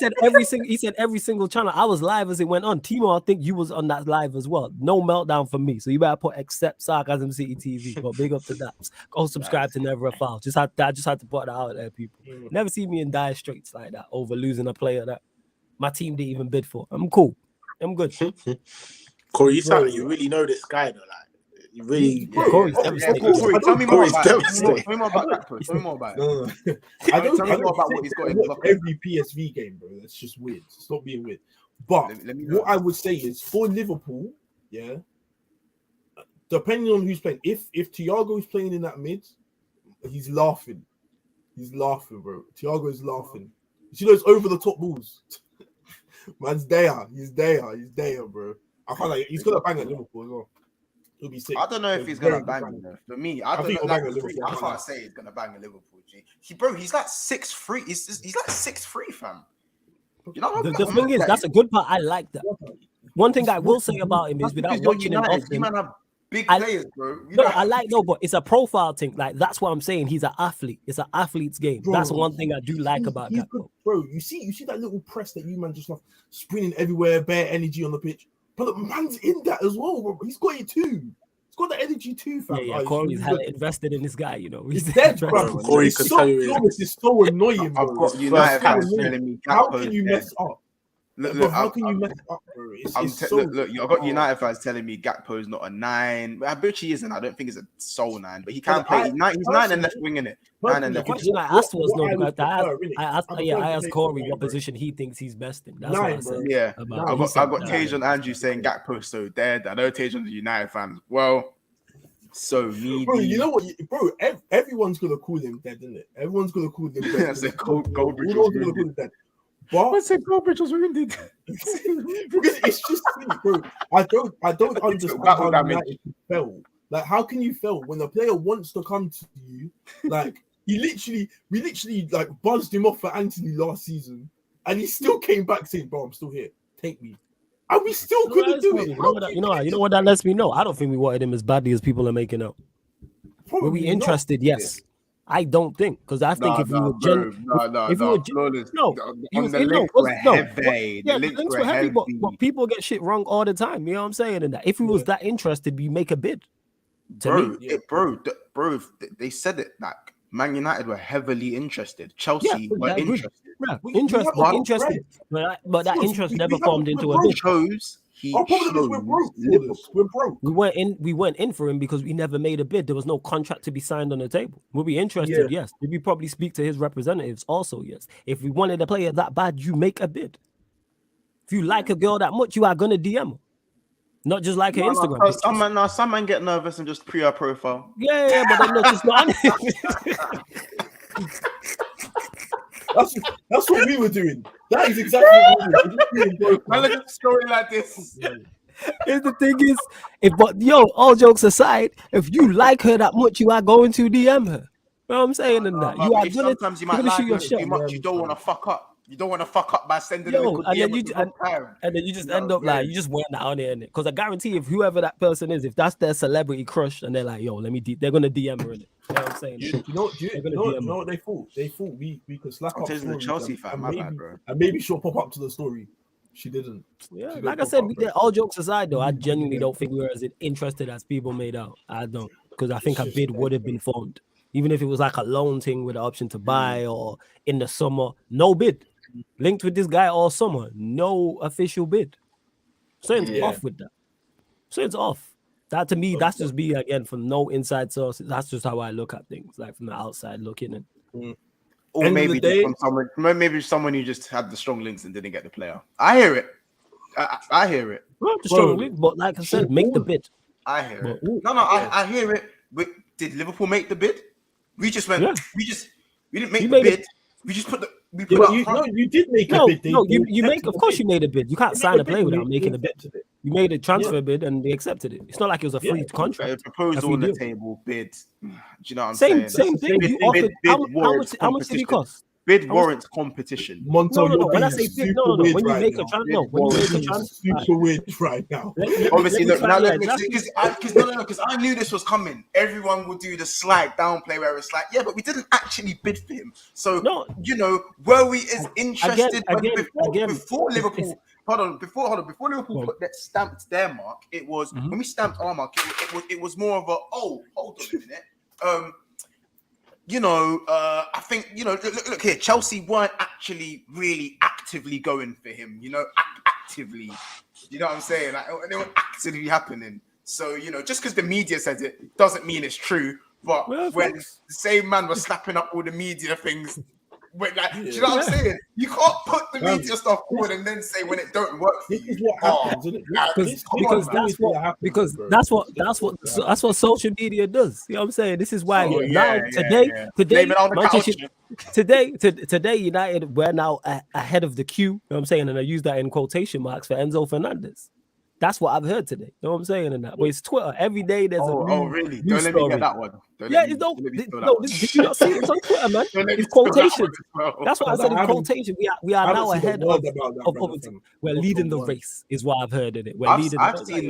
said every single channel. I was live as it went on. Timo, I think you was on that live as well. No meltdown for me. So you better put except Sarcasm City TV. But big up to Daps. Go subscribe to Never a Foul. I just had to put that out there, people. Never see me in dire straits like that over losing a player that my team didn't even bid for. I'm cool. I'm good. Corey, you sound Bro. like you really know this guy though. Like you really. Yeah, Corey's of devastated. course, Corey, I tell don't- me more Corey's about it. devastated. Tell me more about Gakpo. Tell me more about it. No. Tell me more about what he's got in the watch locker. every PSV game, bro. That's just weird. Stop being weird. But Let me know. what I would say is for Liverpool, yeah, depending on who's playing, if Thiago is playing in that mid, he's laughing. He's laughing, bro. Thiago is laughing. You see those over the top balls? Man's there. He's there, bro. I can't like he's gonna bang at Liverpool as well. He'll be sick. I don't know if he's Very gonna good bang bang. though. For me, I I don't think know. he'll Like, bang at Liverpool. I can't say he's gonna bang at Liverpool. G. He's like 6'3". He's like 6'3", fam. You know what The thing is, that's a good part. I like that. One thing I will say about him is That's without because you're watching him United. You often. man have big I- players, bro. You No, know, I like but it's a profile thing. Like that's what I'm saying. He's an athlete. It's an athlete's game. Bro, That's one thing I do like about he's Gakpo. good, bro. You see that little press that you man just love, sprinting everywhere, bare energy on the pitch. But the man's in that as well, bro. He's got it too. He's got the energy too, fam. Yeah, Corey's hella invested in this guy. You know, He's dead, bro. invested. Corey It's could so, tell you it's so annoying, bro. I've got First United time fans telling me How Gakpo's can you dead. mess up? Look, Bro, how can you mess up, bro? Look, I've got United fans telling me Gakpo's not a 9. Which he isn't. I don't think he's a sole 9, but he can But play. I- He's 9 and left wing in it. 9 and The left wing. question I asked was What no, I would because prefer, innit? I asked I prefer Corey to what play position he thinks he's best in. That's 9, what I bro. said. Yeah, About- I he got said 'Tajon nine. Andrew saying Gakpo's so dead. I know Tajon's a United fan. Well, so needy. Bro, you know what, bro? Everyone's gonna call him dead, isn't it? Everyone's gonna call him dead. I said Goldbridge was Everyone's gonna call wounded. him dead. But I said Goldbridge was wounded. because it's just silly, bro. I don't understand battle how damage. United fell. Like, how can you fail when a player wants to come to you? Like, we literally like buzzed him off for Anthony last season, and he still came back saying, "Bro, I'm still here. Take me." And we still couldn't do it. You know what that lets me know? I don't think we wanted him as badly as people are making out. Were we interested? Yes. I don't think, because I think if we were flawless. no, he On was the in, links no, were no, heavy. yeah, The links were heavy. but people get shit wrong all the time. You know what I'm saying? And that if we was that interested, we make a bid. To me, Bro, they said it like Man United were heavily interested. Chelsea were I agree. interested. Yeah, We interested, have interested, but that Yes, interest we never have- formed we're into a broke. bid. Our problem is we're broke. Liverpool. We're broke. We went in for him because we never made a bid. There was no contract to be signed on the table. Were we interested? Yeah. Yes. Did we probably speak to his representatives? Also, yes. If we wanted a player that bad, you make a bid. If you like a girl that much, you are gonna DM her, not just like her Instagram. pictures. Some man get nervous and just pre her profile. Yeah, but then look, it's not on it. That's what we were doing. That is exactly what we were doing. Man, look at the story like this. Here's the thing is, all jokes aside, if you like her that much, you are going to DM her. You know what I'm saying? And that you are gonna, Sometimes you might gonna like shoot your her too shot. much. You don't want to fuck up. You don't want to fuck up by sending Yo, a little and then DM you at the ju- and- wrong time. And then you just No, end up man. like you just went down there, innit? Because I guarantee if whoever that person is, if that's their celebrity crush, and they're like, yo, they're gonna DM her in it. You know what I'm saying? You know what they thought? They thought we could slap up. Tajon's a stories Chelsea and- fan, and my maybe- bad, bro. And maybe she'll pop up to the story. She didn't. Yeah, She like didn't I said, pop up, we bro. all jokes aside, though, I genuinely don't think we were as interested as people made out. I don't, because I think a bid would have been formed. even if it was like a loan thing with the option to buy or in the summer, no bid. Linked with this guy all summer, no official bid. Something's off with that. Something's off. That to me, that's just me again from no inside sources. That's just how I look at things, like from the outside looking in. Or End of maybe the day- from someone, maybe someone who just had the strong links and didn't get the player. I hear it. I hear it. Well, the strong link, but like I said, make the bid. I hear it. But- No, I hear it. But did Liverpool make the bid? We just went. Yeah. We didn't make You the made bid. it. We just put the. We Yeah, put but up you, front. no, you did make a No, bid. you make. Of course, you made a bid. You can't sign a player without making a bid. accepted it. You made a transfer bid and they accepted it. It's not like it was a free A contract. proposal free on the deal. table. Bid. Do you know what I'm Same saying? thing. Bid, You bid, offered bid how warrants much did it competition. cost? Bid How much- warrants competition. Monto, No. you're When I being say bid, super no. weird When you right make a now. transfer, no. When you make a Being transfer, super weird right now. Obviously, look, now let me that's- because I knew this was coming. Everyone would do the slight downplay where it's like, yeah, but we didn't actually bid for him. So No. you know, were we as interested Again, before it's- Liverpool? it's- Hold on, before Liverpool Go on. put that stamped their mark, it was when we stamped our mark. It was more of a hold on a minute. I think look here. Chelsea weren't actually really actively going for him. Actively. You know what I'm saying? Like they were actively happening. So just because the media says it doesn't mean it's true. But Well, when facts. the same man was slapping up all the media things, do you know what I'm saying? You can't put the media stuff forward and then say when it don't work for This you. is what happens, isn't it? Because that's what social media does. You know what I'm saying? This is why today Blame it on the Manchester couch. today United we're now ahead of the queue. You know what I'm saying? And I use that in quotation marks for Enzo Fernandez. That's what I've heard today. You know what I'm saying? And that, but it's Twitter every day. There's a new, really? new Don't let me story. get that one. Did you not see it? It's on Twitter, man. It's quotation. That's what I said in quotation. We are now ahead of we're leading the race, is what I've heard in it. I've seen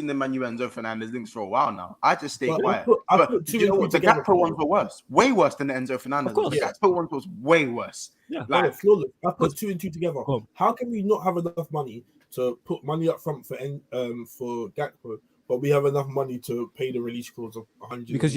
the Manu Enzo Fernandez links for a while now. I just stay quiet. But do you know what? The Gakpo ones were worse. Way worse than the Enzo Fernandez. Of course. The Gakpo one was way worse. Yeah. Like, flawless. I put 2 and 2 together. Go on. How can we not have enough money to put money up front for Gakpo, but we have enough money to pay the release clause of 100? Because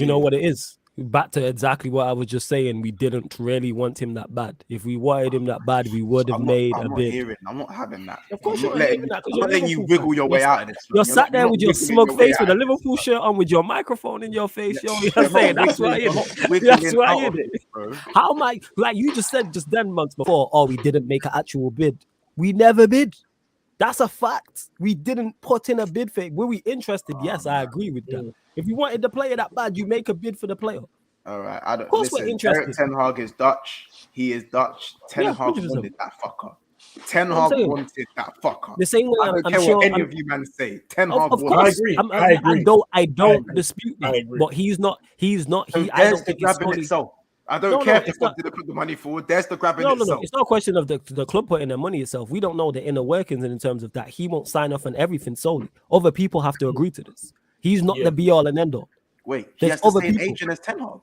you know what it is. Back to exactly what I was just saying. We didn't really want him that bad. If we wanted him that bad, we would have made a bid. I'm not having that. Of course, I'm you're not not letting having that, 'cause I'm you're not letting you Liverpool wiggle fan. your way out of this. You're sat there with your wiggling smug your way face with out a of this. Liverpool shirt on with your microphone in your face. Yo, you know Yeah, what I'm saying? but That's why I'm not it. wiggling That's why out of it. this, bro. How am I? Like you just said just then months before. Oh, we didn't make an actual bid. We never bid. That's a fact. We didn't put in a bid for it. Were we interested? Yes, I agree with that. If you wanted the player that bad, you make a bid for the player. All right, I don't. Of course we're Listen, interested. Eric Ten Hag is Dutch. He is Dutch. Ten Hag 100%. wanted that fucker. Ten I'm Hag saying. wanted that fucker. The same way I don't I'm care sure. what any of you man say. Ten Hag Of wanted. course, agree. I agree. I don't agree. dispute that. I agree. But he's not. So I there's don't the think it's grabbing solely. itself. I don't No, care no, if the it's club not. didn't put the money forward. There's the grabbing No. itself. It's not a question of the club putting their money itself. We don't know the inner workings in terms of that. He won't sign off on everything solely. Other people have to agree to this. He's not the be all and end all. Wait, he There's has the other same people. agent as Ten Hag.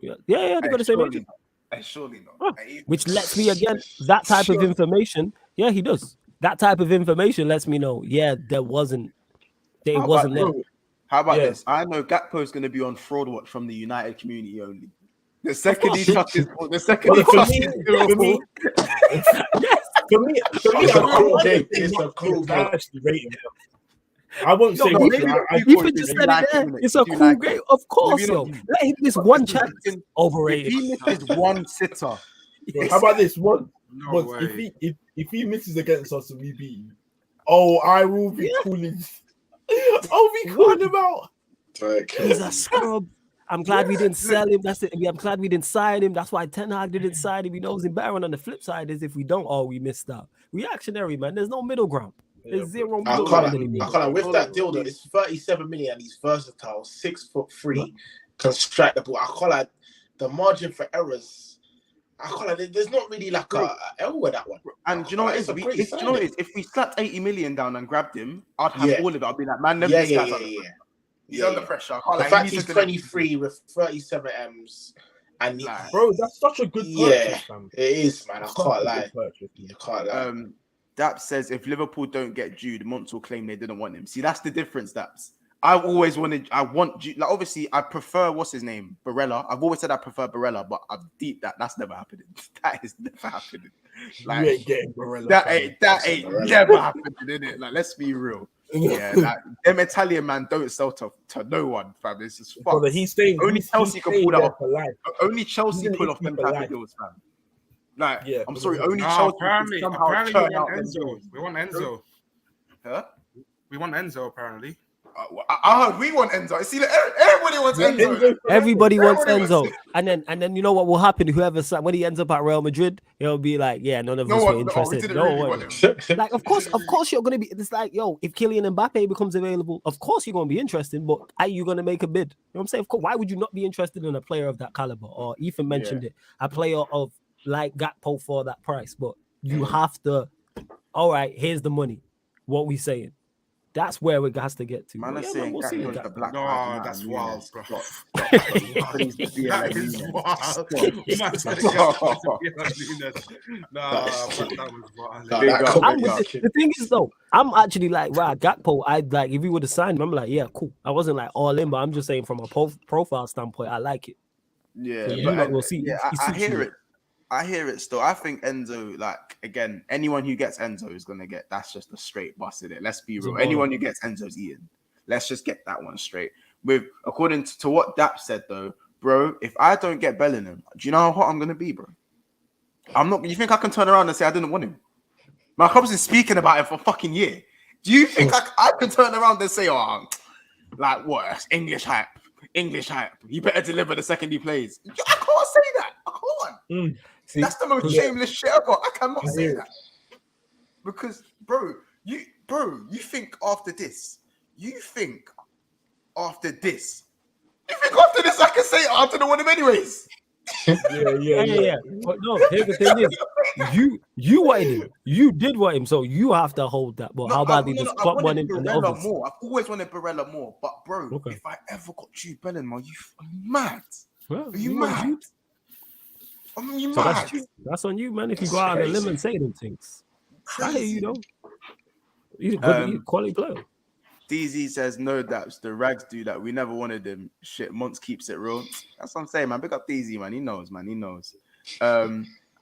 Yeah, they got the same Surely agent. not. Surely not. Huh. Which lets me again that type of information. Yeah, he does. That type of information lets me know. Yeah, there wasn't. It How wasn't about there. How about Yeah. this? I know Gakpo is going to be on fraud watch from the United community only. The second he touches, Liverpool, For me, It's a cool game. I actually rate him. I won't say No, much. maybe not I people Even just said like it there. him, It's a you cool like game. him. Of course, Maybe yo. not you. Let him miss But one if chance. If Overrated. he misses one sitter, How about this one? No But way. if he misses against us and we beat him, I will be calling. I'll be calling him out. He's a scrub. I'm glad we didn't sell him. That's it. I'm glad we didn't sign him. That's why Ten Hag didn't sign him. He knows him better. And on the flip side is if we don't, we missed out. Reactionary, man. There's no middle ground. There's zero I middle ground can't. anymore. With that deal though, it's 37 million and he's versatile, 6'3", can strike the ball. I call it the margin for errors. I call it. There's not really like a L with that one. and do you know what it is? It's a great Do you know what it is? If we slapped 80 million down and grabbed him, I'd have all of it. I'd be like, man, them this guy's under pressure. He's under pressure. I can't The lie, fact he he's needs to- 23 with 37 M's and Bro, that's such a good purchase, fam. it is, man. I can't lie. Purchase. You can't lie. Daps says if Liverpool don't get Jude, Monts will claim they didn't want him. See, that's the difference, Daps. I want Jude. Like, obviously, I prefer what's his name, Barella. I've always said I prefer Barella, but I've deep that's never happening. That is never happening. You ain't getting Barella. That fam. ain't never happening, innit? Like, let's be real. Yeah, like, them Italian man don't sell to no one, fam. It's just fuck. Brother, he's staying. Only he's Chelsea can staying pull that there off. for life. Only Chelsea He's in pull off Italy them for type life. of deals, fam. Like, Yeah, I'm sorry, no, only No, Chelsea apparently, can somehow apparently we turn want out them Enzo. deals. We want Enzo. Huh? We want Enzo, apparently. I heard we want Enzo. See, like, everybody wants Enzo. Everybody wants Everybody Enzo, and then you know what will happen? Whoever when he ends up at Real Madrid, he'll be like, yeah, none of us were we interested. didn't No really one. want him. Like, of course, you're gonna be. It's like, yo, if Kylian Mbappe becomes available, of course you're gonna be interested. But are you gonna make a bid? You know what I'm saying? Of course. Why would you not be interested in a player of that caliber? Or Ethan mentioned it, a player of like Gakpo for that price. But you have to. All right, here's the money. What we saying? That's where it has to get to. Man, Well, are yeah, saying we'll see. Gakpo's the black No, man. that's Nah, wild, Nunes. bro. Stop. Please be That like is Nunes. wild. Man said Stop. Gakpo to be like Nunes. Nah, that was wild. Nah, Big that up, comment big up. is The thing is, though, I'm actually like, wow, Gakpo. I like if he would have signed him, I'm like, yeah, cool. I wasn't like all in, but I'm just saying from a profile standpoint, I like it. Yeah, So Yeah. you lot will see. yeah, He I suits hear me. it. I hear it still. I think Enzo, like, again, anyone who gets Enzo is gonna get. That's just a straight bust in it. Let's be It's a real. baller. Anyone who gets Enzo's eating. Let's just get that one straight. With according to what Dap said though, bro, if I don't get Bellingham, do you know how hot I'm gonna be, bro? I'm not. You think I can turn around and say I didn't want him? My club's been speaking about it for a fucking year. Do you think I can turn around and say, oh, like what? That's English hype. English hype. You better deliver the second he plays. I can't say that. I can't. See, That's the most Yeah. shameless shit ever. I cannot I say hear that. Because, bro, you think after this, you think after this I can say I didn't want him anyways. yeah. But no, here's the thing is, you wanted him. You did want him, so you have to hold that. But how badly does I've Klopp want wanted him and the Barella others? more. I've always wanted Barella more. But, bro, Okay. if I ever got Jude Bellingham, are you mad? Well, Are you want mad? Jude? I mean, you So mad? that's on you, man. If you go out on a limb and say them things, I hear you though. He's a good quality player. DZ says no daps. The rags do that. We never wanted him. Shit, Monts keeps it real. That's what I'm saying, man. Big up DZ, man. He knows, man. He knows.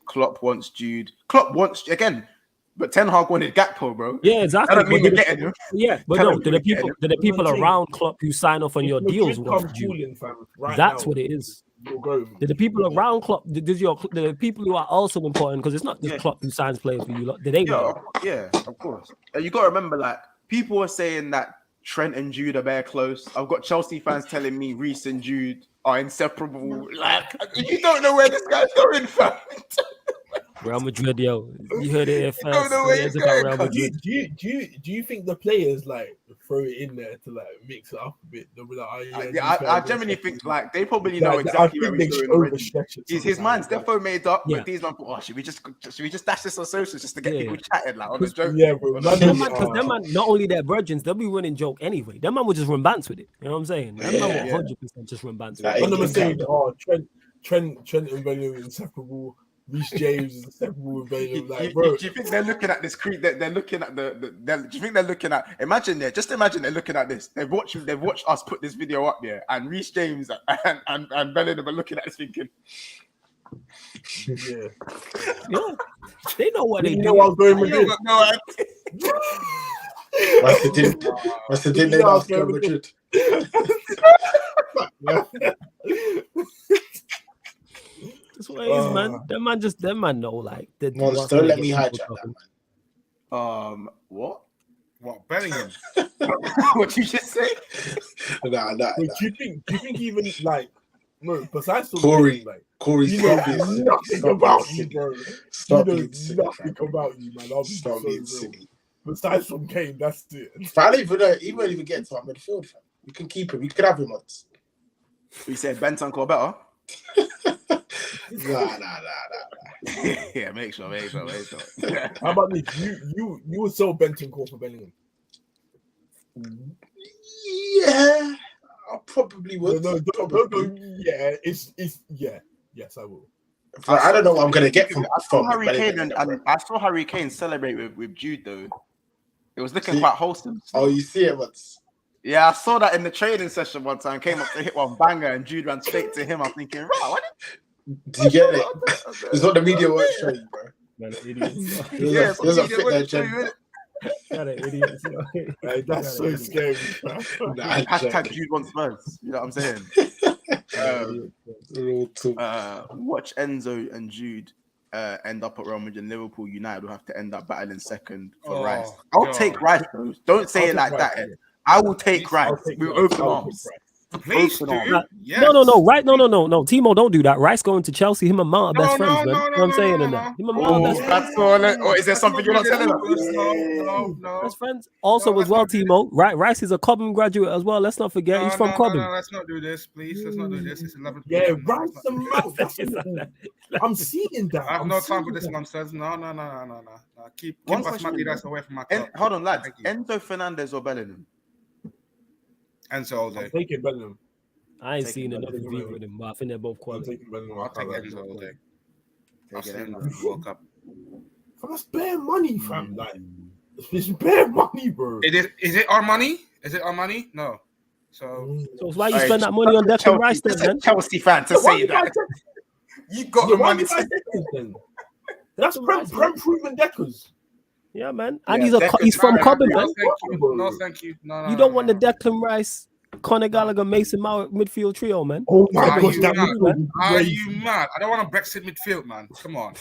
Klopp wants Jude. Klopp wants again, but Ten Hag wanted Gakpo, bro. Yeah, exactly. That don't mean But we're getting him. Yeah, but That no, don't to mean the we're getting people, to the people Madrid- around Klopp who sign off on your If deals Madrid want come Jude. calling, fam, right That's now, what it is. you'll go. The people around Klopp, the people who are also important because it's not just Yeah. Klopp who signs players for you. Lot. They want him. Yeah, of course. You got to remember, like, people are saying that Trent and Jude are very close. I've got Chelsea fans telling me Reece and Jude are inseparable. Like, you don't know where this guy's going, fam. Real Madrid, yo, you heard it here don't first. know where It's he's about going, Real cuz. Madrid. Do you think the players like throw it in there to like mix it up a bit? They'll be like, oh, yeah, I genuinely think, like, they probably know Like, exactly I where think he's they going already. overstretch it. His mind's sometimes, defo made up, Yeah. but these man thought, oh, should we just dash this on socials just to get Yeah. people chatting, like, on a joke? Yeah, bro. On a Man, joke. Because them man, not only their virgins, they'll be running joke anyway. Them man will just run bands with it. You know what I'm saying? Them man Yeah. will 100% just run bands with Like, it. One of them England saying, can. oh, Trent and Bellingham is inseparable. Reece James is inseparable with Bellingham. Like, bro, Do you think they're looking at this? They're looking at do you think they're looking at? Imagine they're looking at this. They've watched us put this video up there, and Reece James and Bellingham are looking at us thinking, yeah. Yeah, they know what they You do. know what I was going with "You this? got no idea." Must have did You they know I was ask Real going with Madrid? That's what it is, man. Them man know, like, Well, what's don't gonna let get me people hijack that, talking. man. What? What, Bellingham? What you just say? Nah. Wait, do you think even like no, besides the Corey. game, like Corey's you know stop being silly. nothing Stop about being you, silly. bro. Stop You know being silly, nothing fam. about you, man. I'll be so Stop being real. silly. Besides from game, that's it. I don't even know. He won't even get to our midfield, fam. You can keep him. You could have him once. We said Bentancur better. Nah. Yeah, make sure. How about this? You would sell Bentancur for Bellingham? Yeah, I probably would. No. Yeah, it's yeah. Yes, I will. But I don't know what I'm gonna get from I saw Harry Bellingham. Kane and I saw Harry Kane celebrate with Jude though. It was looking See? quite wholesome. Oh, you see it once. Yeah, I saw that in the training session one time. Came up to hit one banger, and Jude ran straight to him. I'm thinking, right, what? Do you get it? It's what the media won't show you, bro. Man, idiots. Yeah, it's Doesn't fit what their they show you, agenda. Got it, idiots. Like, that's so scary, fam. Nah, Hashtag Jude wants Spurs. You know what I'm saying? Real talk. Watch Enzo and Jude end up at Real Madrid and Liverpool United will have to end up battling second for Rice. I'll take Rice, though. Don't say it like that. I will take Rice with open arms. Please do. Yes. No. Right? No. Timo, don't do that. Rice going to Chelsea. Him and Mount are best friends, man. You know what I'm saying? Him and Mount are best friends. That's all. Or is there something you're not telling us? No. Best friends. Also, as well, Timo. Right? Rice is a Cobham graduate as well. Let's not forget. He's from Cobham. No, let's not do this, please. Let's not do this. It's 11. Yeah, Rice and Mount. I'm seeing that. I have no time for this nonsense. No. Keep Basmati rice away from my club. Hold on, lads. Enzo Fernandez or Bellingham? Enzo all day. I'm taking Bellingham. I ain't seen enough of you with him, but I think they're both I'm quality. taking Bellingham. I'll take Enzo all day. I'll Take see it him in. in the World Cup. That's bare money, fam. Like, it's bare money, bro. Is it our money? Is it our money? No. So it's why you spend that money on Declan Rice then, man. Chelsea fan to say that. You got the money. That's Prem proven Deckers. Yeah, man. And Yeah, he's from Cobham, man. No, thank you. No. You don't want the Declan Rice, Conor Gallagher, Mason Mount midfield trio, man. Oh my Are gosh, you that mad? would be Are crazy. you mad? I don't want a Brexit midfield, man. Come on.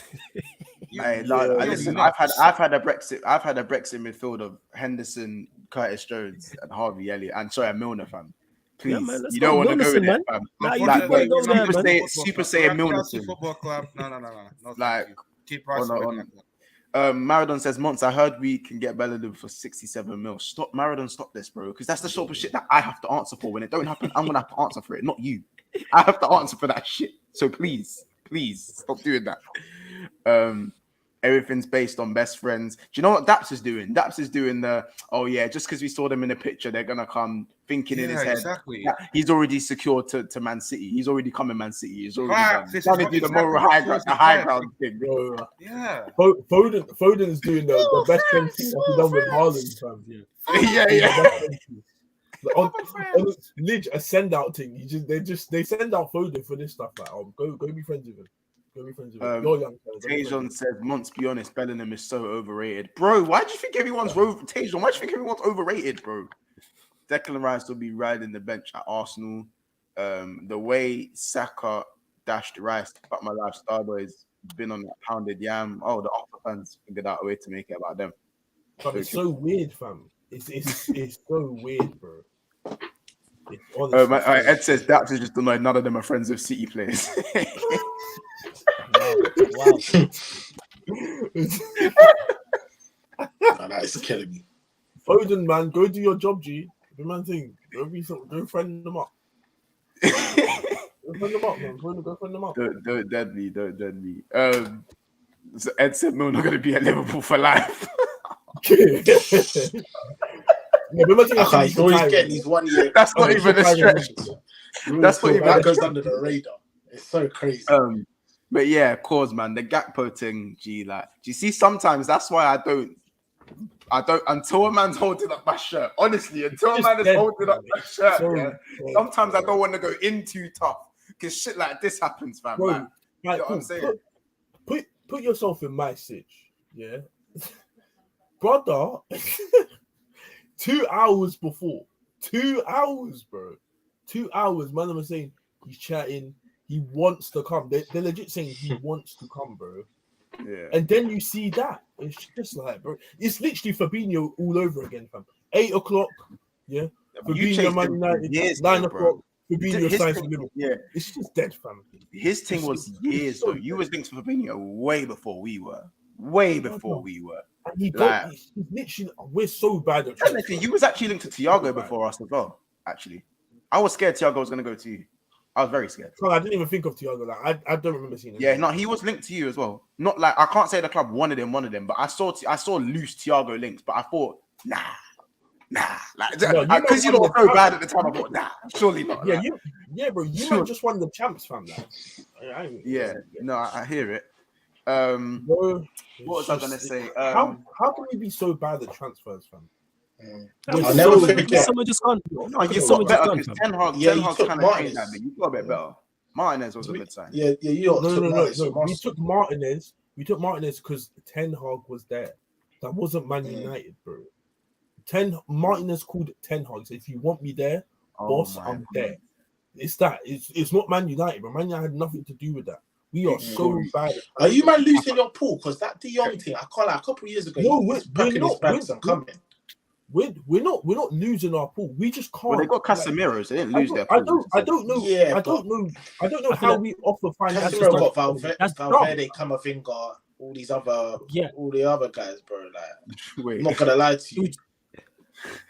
Hey, listen, I've had a Brexit midfield of Henderson, Curtis Jones, and Harvey Elliott, and Milner, fam. Please, Yeah, man, let's you go don't want to go Milnerson, with man. that, fam. Nah, you Like, don't wanna go there, man. Super Saiyan Chelsea Milnerson. Football Club. No. Like, Like, keep Rice away from that club. Maradon says, Monts, I heard we can get Bellingham for 67 mil. Stop, Maradon, stop this, bro. Because that's the sort of shit that I have to answer for. When it don't happen, I'm going to have to answer for it, not you. I have to answer for that shit. So please, stop doing that. Everything's based on best friends. Do you know what Daps is doing? Daps is doing just because we saw them in a picture, they're going to come thinking in his head. Exactly. That he's already secured to Man City. He's already coming Man City. He's already Facts. trying to do the moral high ground thing. Bro, Yeah. Foden's doing the best thing he's done with Haaland, fam. Lidge a send out thing. They send out Foden for this stuff. Like, go be friends with him. Go be friends with him. You're young. Tajon says, Monts, be honest, Bellingham is so overrated. Bro, why do you think everyone's Tajon, why do you think everyone's overrated, bro? Declan Rice will be riding the bench at Arsenal. The way Saka dashed Rice about my life, Starboy's been on that pounded yam. Oh, the Arsenal fans figured out a way to make it about them. But it's so weird, fam. It's so weird, bro. Ed says Daps is just annoyed. None of them are friends with City players. Wow. That is killing me. Foden, man, go do your job, G. The man thing. Go friend them up. Go friend them up, man. Go friend them up. Don't dead me. So Ed said Milner going to be at Liverpool for life. He's always getting these 1 year. That's not even a stretch. That's not even that goes under the radar. It's so crazy. But yeah, cause man, the Gakpo thing, G, like, do you see? Sometimes that's why I don't until a man's holding up my shirt. Honestly, until a man is holding up my shirt, sometimes I don't want to go in too tough because shit like this happens, fam. Bro, you know what I'm saying? Put yourself in my sitch, yeah, brother. 2 hours before, 2 hours, bro. 2 hours, man. I'm saying he's chatting. He wants to come. They're legit saying he wants to come, bro. Yeah. And then you see that. It's just like, bro. It's literally Fabinho all over again, fam. 8 o'clock, yeah. Fabinho, Man United, 9 o'clock. Fabinho signs for Liverpool. Yeah. It's just dead, fam. His thing was years, though. You was linked to Fabinho way before we were. Way before we were. And he's literally, we're so bad at technically, you was actually linked to Thiago before us as well, actually. I was scared Thiago was going to go to you. I was very scared. I didn't even think of Thiago. Like, I don't remember seeing him. Yeah, no, he was linked to you as well. Not like, I can't say the club wanted him, but I saw loose Thiago links, but I thought, nah. Like, because you know were so bad at the time, I thought, nah, surely not. Yeah, bro, you just won the champs, fam. I hear it. Bro, what was I gonna say? How can we be so bad at transfers, fam? I'll never forget. Someone just gone. No, you Someone got just better gone, because fam. Ten Hag Yeah, you took kind of changed that Martinez. bit. You got a bit better. Martinez was a good sign. Yeah, you No, took Martinez. We took Martinez. We took Martinez because Ten Hag was there. That wasn't Man United, bro. Martinez called it Ten Hag. So if you want me there, boss, I'm there. It's that. It's not Man United, but Man United had nothing to do with that. We are so bad. Are you man losing your pool? Because that De Jong thing, I can't lie, a couple of years ago, No, he was packing his bags and coming. We're not losing our pool. We just can't. Well, they got Casemiro's. They didn't lose their pool. I don't know. Yeah, I don't know how we offer finance. Casemiro got Valverde, dumb. Camavinga, all these other, Yeah. all the other guys, bro. Like, Wait. I'm not gonna lie to you.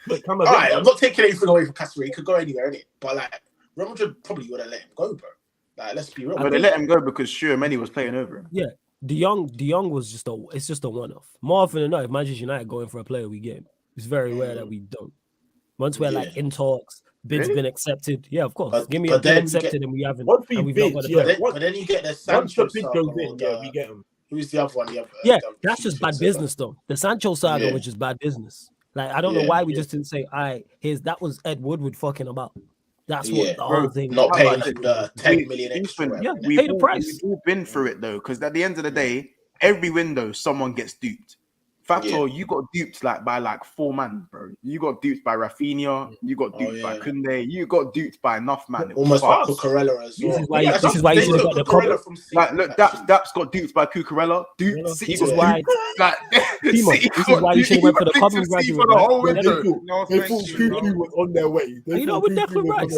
But All right, I'm not taking anything away from Casemiro. He could go anywhere, innit? But like, Real Madrid probably would have let him go, bro. Like, let's be real. But they let him go because Tchouaméni was playing over him. Yeah, De Jong was just a one-off. More often than not, if Manchester United going for a player, we get him. It's very rare that we don't. Once we're like in talks, bid's been accepted. Yeah, of course. Give me a bid accepted and we haven't. Once we and we've bid, not got yeah. the But then you get the Once Sancho the bid saga goes in, or yeah, we get him. Who's the other one? That's just bad business though. The Sancho saga was just bad business. Like I don't know why we just didn't say, all right, that was Ed Woodward fucking about. That's what the whole thing. Not paying the 10 million extra. Yeah, pay the price. We've all been through it though, because at the end of the day, every window someone gets duped. Factor, you got duped by 4 man, bro. You got duped by Rafinha. You got duped by Koundé. You got duped by enough man. Almost like Cucurella as well. This is why you should have got the comment. Like, look, Daps got duped by Cucurella. Duped. This is why. This is why you should have went for the common graduate. For the whole window. They thought Cuckoo was on their way. You know, with Declan Rice.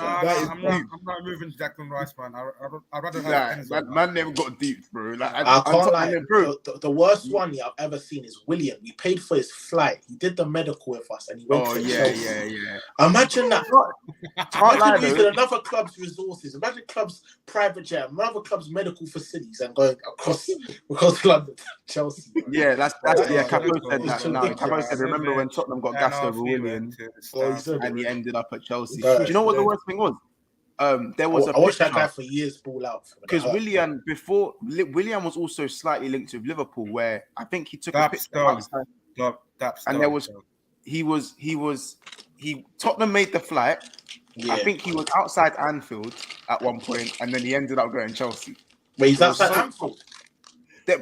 I'm not moving to Declan Rice, man. I'd rather have man never got duped, bro. Like, I can't lie, bro. The worst one I've ever seen is William. We paid for his flight. He did the medical with us, and he went to Chelsea. Imagine that. Imagine using another club's resources. Imagine club's private jet, another club's medical facilities, and going across London to Chelsea. Bro. Yeah, that's Capo said that. No, Capo said, remember when Tottenham got gassed over William, and he ended up at Chelsea. Do you know what the worst thing was? There was I watched that guy for years ball out because William was also slightly linked with Liverpool, where I think he took a picture outside, and there was Tottenham made the flight. Yeah. I think he was outside Anfield at one point, and then he ended up going Chelsea. Wait, he's outside Anfield.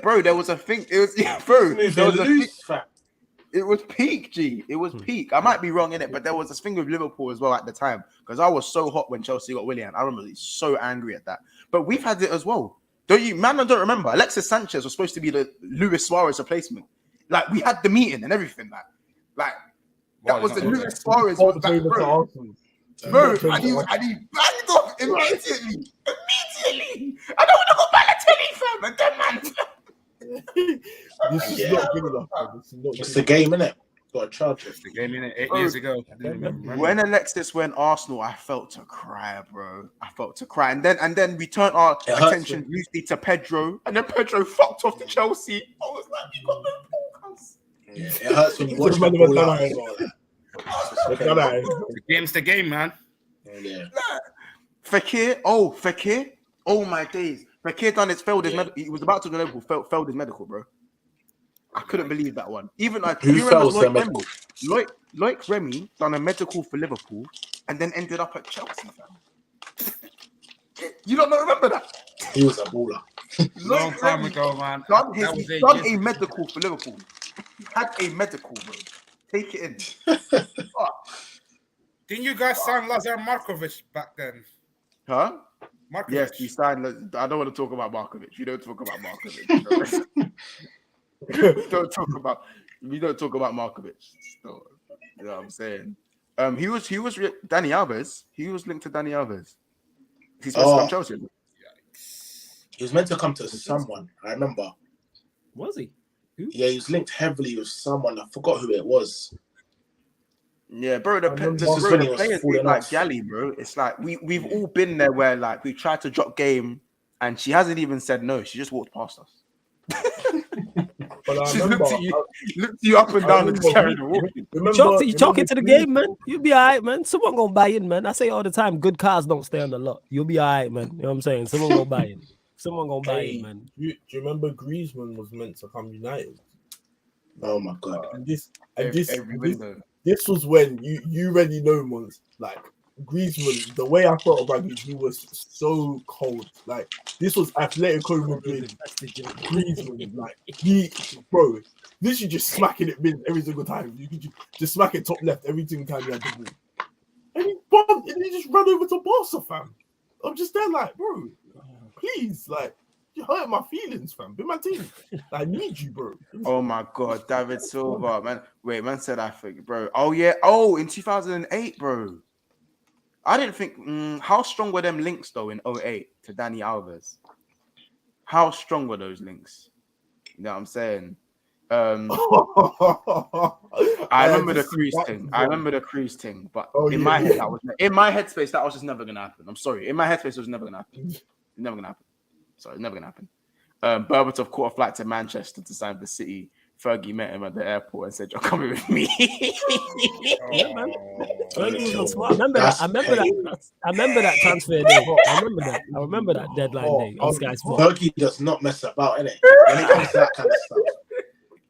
Bro, there was a thing. It was bro. There was a thing. It was peak, G. It was peak. I might be wrong in it, but there was this thing with Liverpool as well at the time because I was so hot when Chelsea got Willian. I remember he's so angry at that. But we've had it as well. Man, I don't remember. Alexis Sanchez was supposed to be the Luis Suarez replacement. Like we had the meeting and everything. Like that was the Luis Suarez. Was that, bro. Bro, and he banged off immediately. I don't want to go Balotelli, fam. And then man. This is not good enough. It's the game, innit? Got to charge it. It's the game, innit? 8 years ago. When Alexis went Arsenal, I felt to cry, bro. I felt to cry. And then we turned our attention loosely to Pedro. And then Pedro fucked off to Chelsea. I was like, you got no focus. Yeah, it hurts when you watch the ball out as well. The game's the game, man. Yeah. Fekir. Oh my days. Fekir done failed his medical. He was about to go Liverpool, failed his medical, bro. I couldn't believe that one. Even like who fails their medical? Loic Remy done a medical for Liverpool and then ended up at Chelsea, fam. You don't remember that? He was a baller. Long time ago, man. Done a medical for Liverpool. He had a medical, bro. Take it in. Didn't you guys sign Lazar Markovic back then? Huh? Markovic. Yes, we signed. I don't want to talk about Markovic. You don't talk about Markovic. We don't talk about Markovic. So, you know what I'm saying? He was Dani Alves. He was linked to Dani Alves. He's supposed to come Chelsea. He was meant to come to someone. I remember. Was he? Who? Yeah, he was linked heavily with someone. I forgot who it was. Yeah, bro. The players like Galley, bro. It's like we've all been there where like we tried to drop game and she hasn't even said no. She just walked past us. But she looked you up and down and just carried on walking. You talking to the game, man. You'll be all right, man. Someone gonna buy in, man. I say all the time, good cars don't stay on the lot. You'll be all right, man. You know what I'm saying? Someone gonna buy in. Someone gonna buy in, man. Do you remember Griezmann was meant to come United? Oh my god. And this Every window. this was when you already know, Mons, like Griezmann. The way I felt about him, he was so cold. Like this was Atletico Madrid. Griezmann, like bro, literally just smacking it mid every single time. You could just smack it top left every single time you had the ball. And he bumped and he just ran over to Barca, fam. I'm just there like, bro, please, like, you hurt my feelings, fam. Be my team. I need you, bro. Oh my god, David Silva, man. Wait, man said I think, bro. Oh yeah. Oh, in 2008, bro. I didn't think. How strong were them links though in 08 to Dani Alves? How strong were those links? You know what I'm saying? I remember the cruise thing. I remember the cruise thing, but my head, that was in my headspace. That was just never gonna happen. I'm sorry. In my headspace, it was never gonna happen. It's never gonna happen. Sorry, never gonna happen. Berbatov caught a flight to Manchester to sign for City. Fergie met him at the airport and said, "You're coming with me." Yeah, man. Fergie was smart. I remember that transfer day. I remember that deadline day on Sky Sports. Fergie does not mess about, innit? When it comes to that kind of stuff.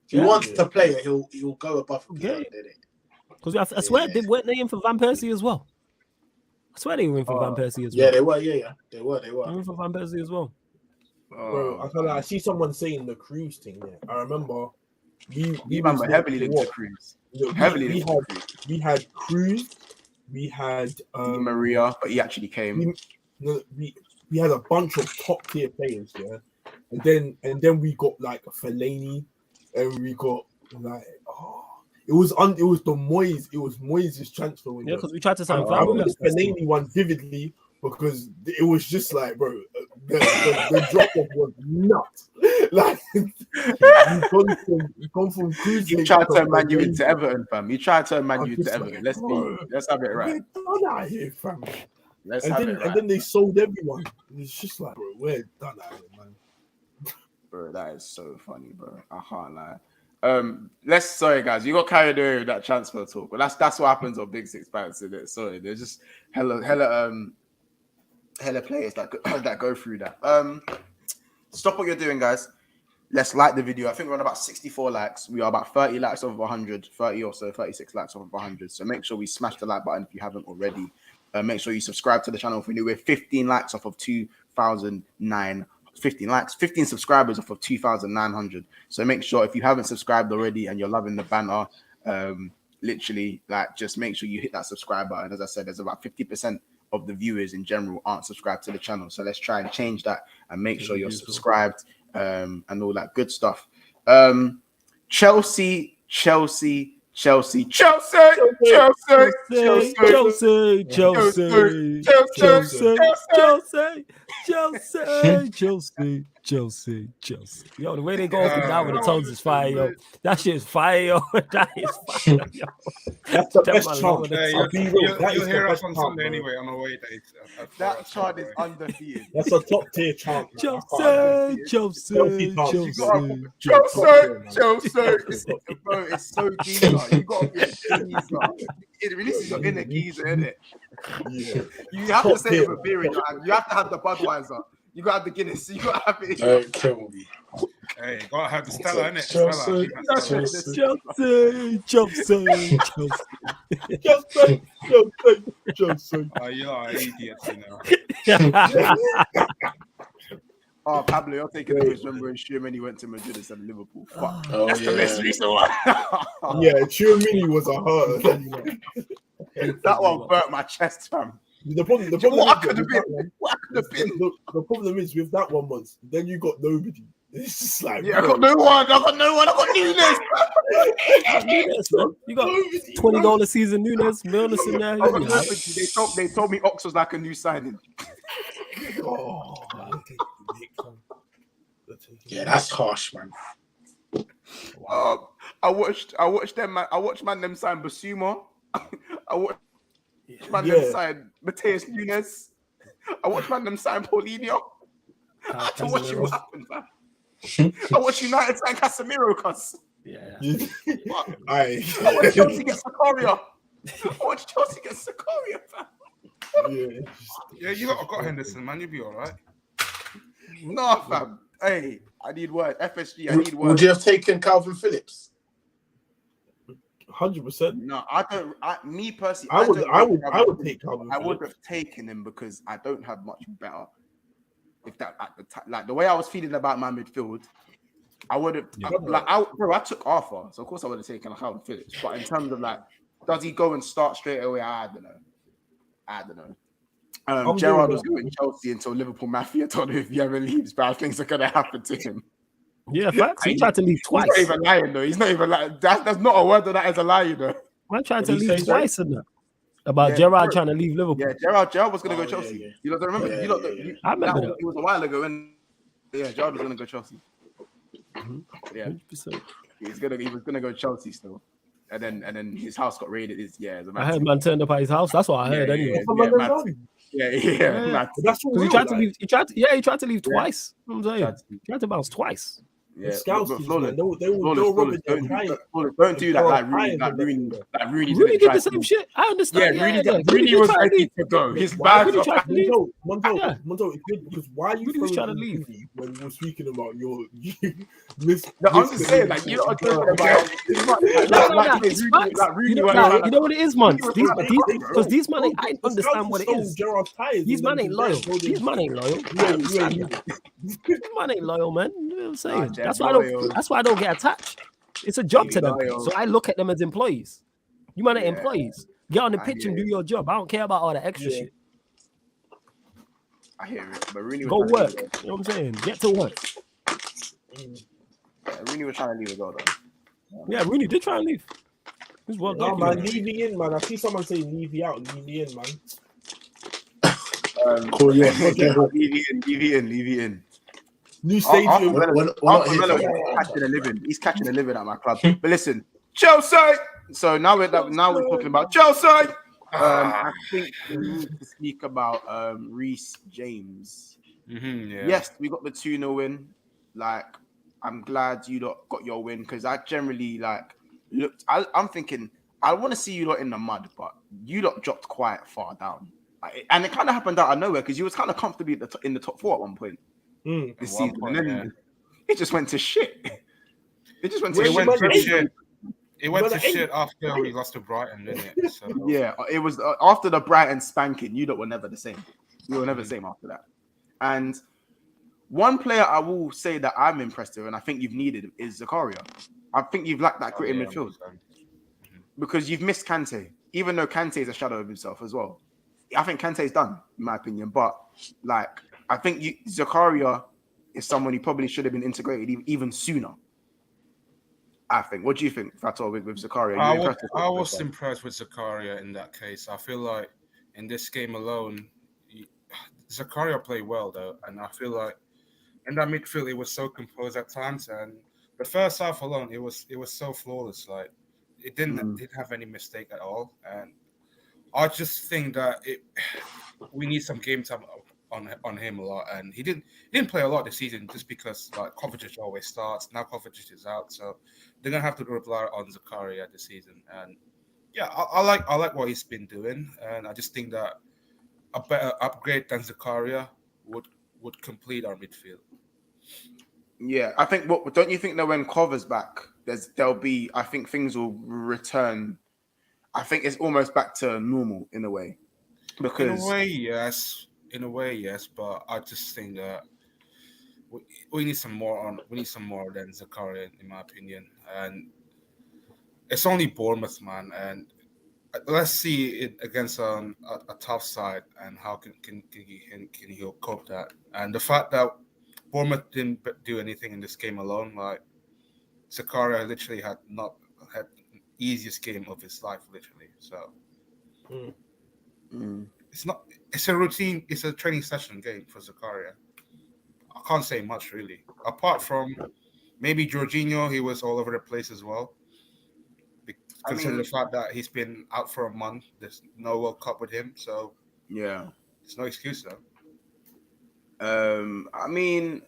If he wants to play it, he'll go above and beyond, innit? Because I swear, weren't they in for Van Persie as well? I swear they were in for Van Persie as well. Yeah, they were. Yeah, they were. They were in for Van Persie as well. Bro, I feel like I see someone saying the cruise thing. Yeah, I remember we remember heavily linked to Cruz. We had Cruz. We had Di Maria, but he actually came. We had a bunch of top tier players, yeah, and then we got like Fellaini, and we got like it was the Moyes' transfer window. Yeah, because we tried to sign. I remember the Fellaini one vividly because it was just like, bro, the drop off was nuts. Like you come from cruising. You try to turn Man U into Everton, fam. You try to turn Man U into Everton. Let's have it right. We're done out here, fam. And then they sold everyone. It's just like, bro, we're done out here, man. Bro, that is so funny, bro. I can't lie. Sorry guys, you got carried away with that transfer talk, but that's what happens on Big Six Bands, isn't it? Sorry, there's just hella players that go through that. Stop what you're doing, guys. Let's like the video. I think we're on about 64 likes. We are about 30 likes off of 100, 30 or so, 36 likes off of 100. So make sure we smash the like button if you haven't already. Make sure you subscribe to the channel if you're new. We're 15 likes off of 2,009. 15 likes, 15 subscribers off of 2,900. So make sure if you haven't subscribed already and you're loving the banner, literally, like, just make sure you hit that subscribe button. As I said, there's about 50% of the viewers in general aren't subscribed to the channel. So let's try and change that and make sure you're subscribed and all that good stuff. Chelsea. Yo, the way they go up and down with the tones is fire, yo. That shit is fire, yo. That is fire, yo. That's the best chant. You'll hear us on Sunday anyway on away days. That chant is undefeated. That's a top tier chant. Chelsea. Bro, it's so geezer. You gotta be a geezer. It releases your inner geezer, innit? Yeah. You have to say it with beer in your hand. You have to have the Budweiser. You gotta have the Guinness. You gotta have it. Don't kill me. Hey, you gotta have the Stella, innit? Chelsea. Oh, you are idiots, you know. Oh, Pablo, you're taking the piss. Remember when Schumann went to Madrid instead of Liverpool? Fuck. That's the best reason why. Yeah, Chouamini was a hurt. That one burnt my chest, fam. The problem What could have been? The problem is with that one month, then you got nobody. It's just like, yeah, I got no one. I got Nunes. Nunes, man. You got $20 a season Nunes, Milner in there. They told me Ox was like a new signing. Yeah, that's harsh, man. I watched them. I watched them sign Basuma. I watched them sign Mateus Nunes. I watched them sign Paulinho. I had to watch it happen, man. I watched United sign Casemiro, cuz. Yeah. I watched Chelsea get Sakaria. Fam. Yeah, you got Henderson, man. You'll be all right. Nah, fam. Hey, I need word. FSG, I need word. Would you have taken Calvin Phillips? 100%. No, I don't. Me personally, I would take Calvin I would Phillips. have taken him because I don't have much better. If that at the time, like the way I was feeling about my midfield, I would have I took Arthur, so of course I would have taken Calvin Phillips. But in terms of like, does he go and start straight away? I don't know. Gerrard was going Chelsea until Liverpool Mafia told him if he ever leaves, bad things are gonna happen to him. Yeah, facts. He tried to leave twice. He's not even lying though. He's not even like that's not a word that is a lie, you know. I tried to leave twice in that. About Gerrard trying to leave Liverpool. Yeah, Gerrard was going to go Chelsea. Yeah. You don't remember? I remember that. It was a while ago when Gerrard was going to go Chelsea. Yeah, 100%. he was going to go Chelsea still, and then his house got raided. I heard man turned up at his house. That's what I heard anyway. Yeah. That's because he tried to leave. He tried to leave twice. You know what I'm saying? He tried to bounce twice. Yeah, Scouts, don't they'll do that like Rooney. Rooney did the same shit. I understand. Rooney was ready to go. His bad. Monzo, it's good because why are you trying to leave when we're speaking about your I'm just saying, like, you know what I'm talking about. You know what it is, man? Because these man, I understand what it is. These man ain't loyal. These man ain't loyal. These man ain't loyal, man. You know what I'm saying? That's why I don't get attached. It's a job to them. So I look at them as employees. You man are employees. Get on the pitch and do your job. I don't care about all the extra shit. I hear it. But Rooney go work. You know what I'm saying? Get to work. Rooney was trying to leave as well, though. Yeah, Rooney did try and leave. He's well done. Man, leave me in, man. I see someone say leave me out, leave me in, man. Leave it in. New stadium. He's catching a living at my club. But listen, Chelsea. So now we're talking about Chelsea. I think we need to speak about Reece James. Yes, we got the 2-0 win. Like, I'm glad you lot got your win because I generally looked. I'm thinking I want to see you lot in the mud, but you lot dropped quite far down. And it kind of happened out of nowhere because you was kind of comfortably in the top 4 at one point. This season, and then it just went to shit. It just went to shit. It went to shit after we lost to Brighton, didn't it? So. Yeah, it was after the Brighton spanking. You lot were never the same. You were never the same after that. And one player I will say that I'm impressed with, and I think you've needed is Zakaria. I think you've lacked that grit in midfield because you've missed Kante, even though Kante is a shadow of himself as well. I think Kante's done, in my opinion, but I think Zakaria is someone who probably should have been integrated even sooner. I think. What do you think, Fatou, with Zakaria? I was impressed with Zakaria in that case. I feel like in this game alone, Zakaria played well though, and I feel like in that midfield it was so composed at times. And the first half alone, it was so flawless. Like it didn't have any mistake at all. And I just think that we need some game time on him a lot, and he didn't play a lot this season just because Kovacic always starts. Now Kovacic is out, so they're gonna have to rely on Zakaria this season. And yeah, I like what he's been doing, and I just think that a better upgrade than Zakaria would complete our midfield. Yeah, I think. Don't you think that when Kova's back, there'll be? I think things will return. I think it's almost back to normal in a way, because in a way, yes, but I just think that we need some more than Zakaria, in my opinion. And it's only Bournemouth, man, and let's see it against a tough side and how can he cope that. And the fact that Bournemouth didn't do anything in this game alone, Zakaria literally had easiest game of his life, literally. So it's a routine, it's a training session game for Zakaria. I can't say much really, apart from maybe Jorginho. He was all over the place as well, considering the fact that he's been out for a month. There's no World Cup with him, so yeah, it's no excuse though. I mean,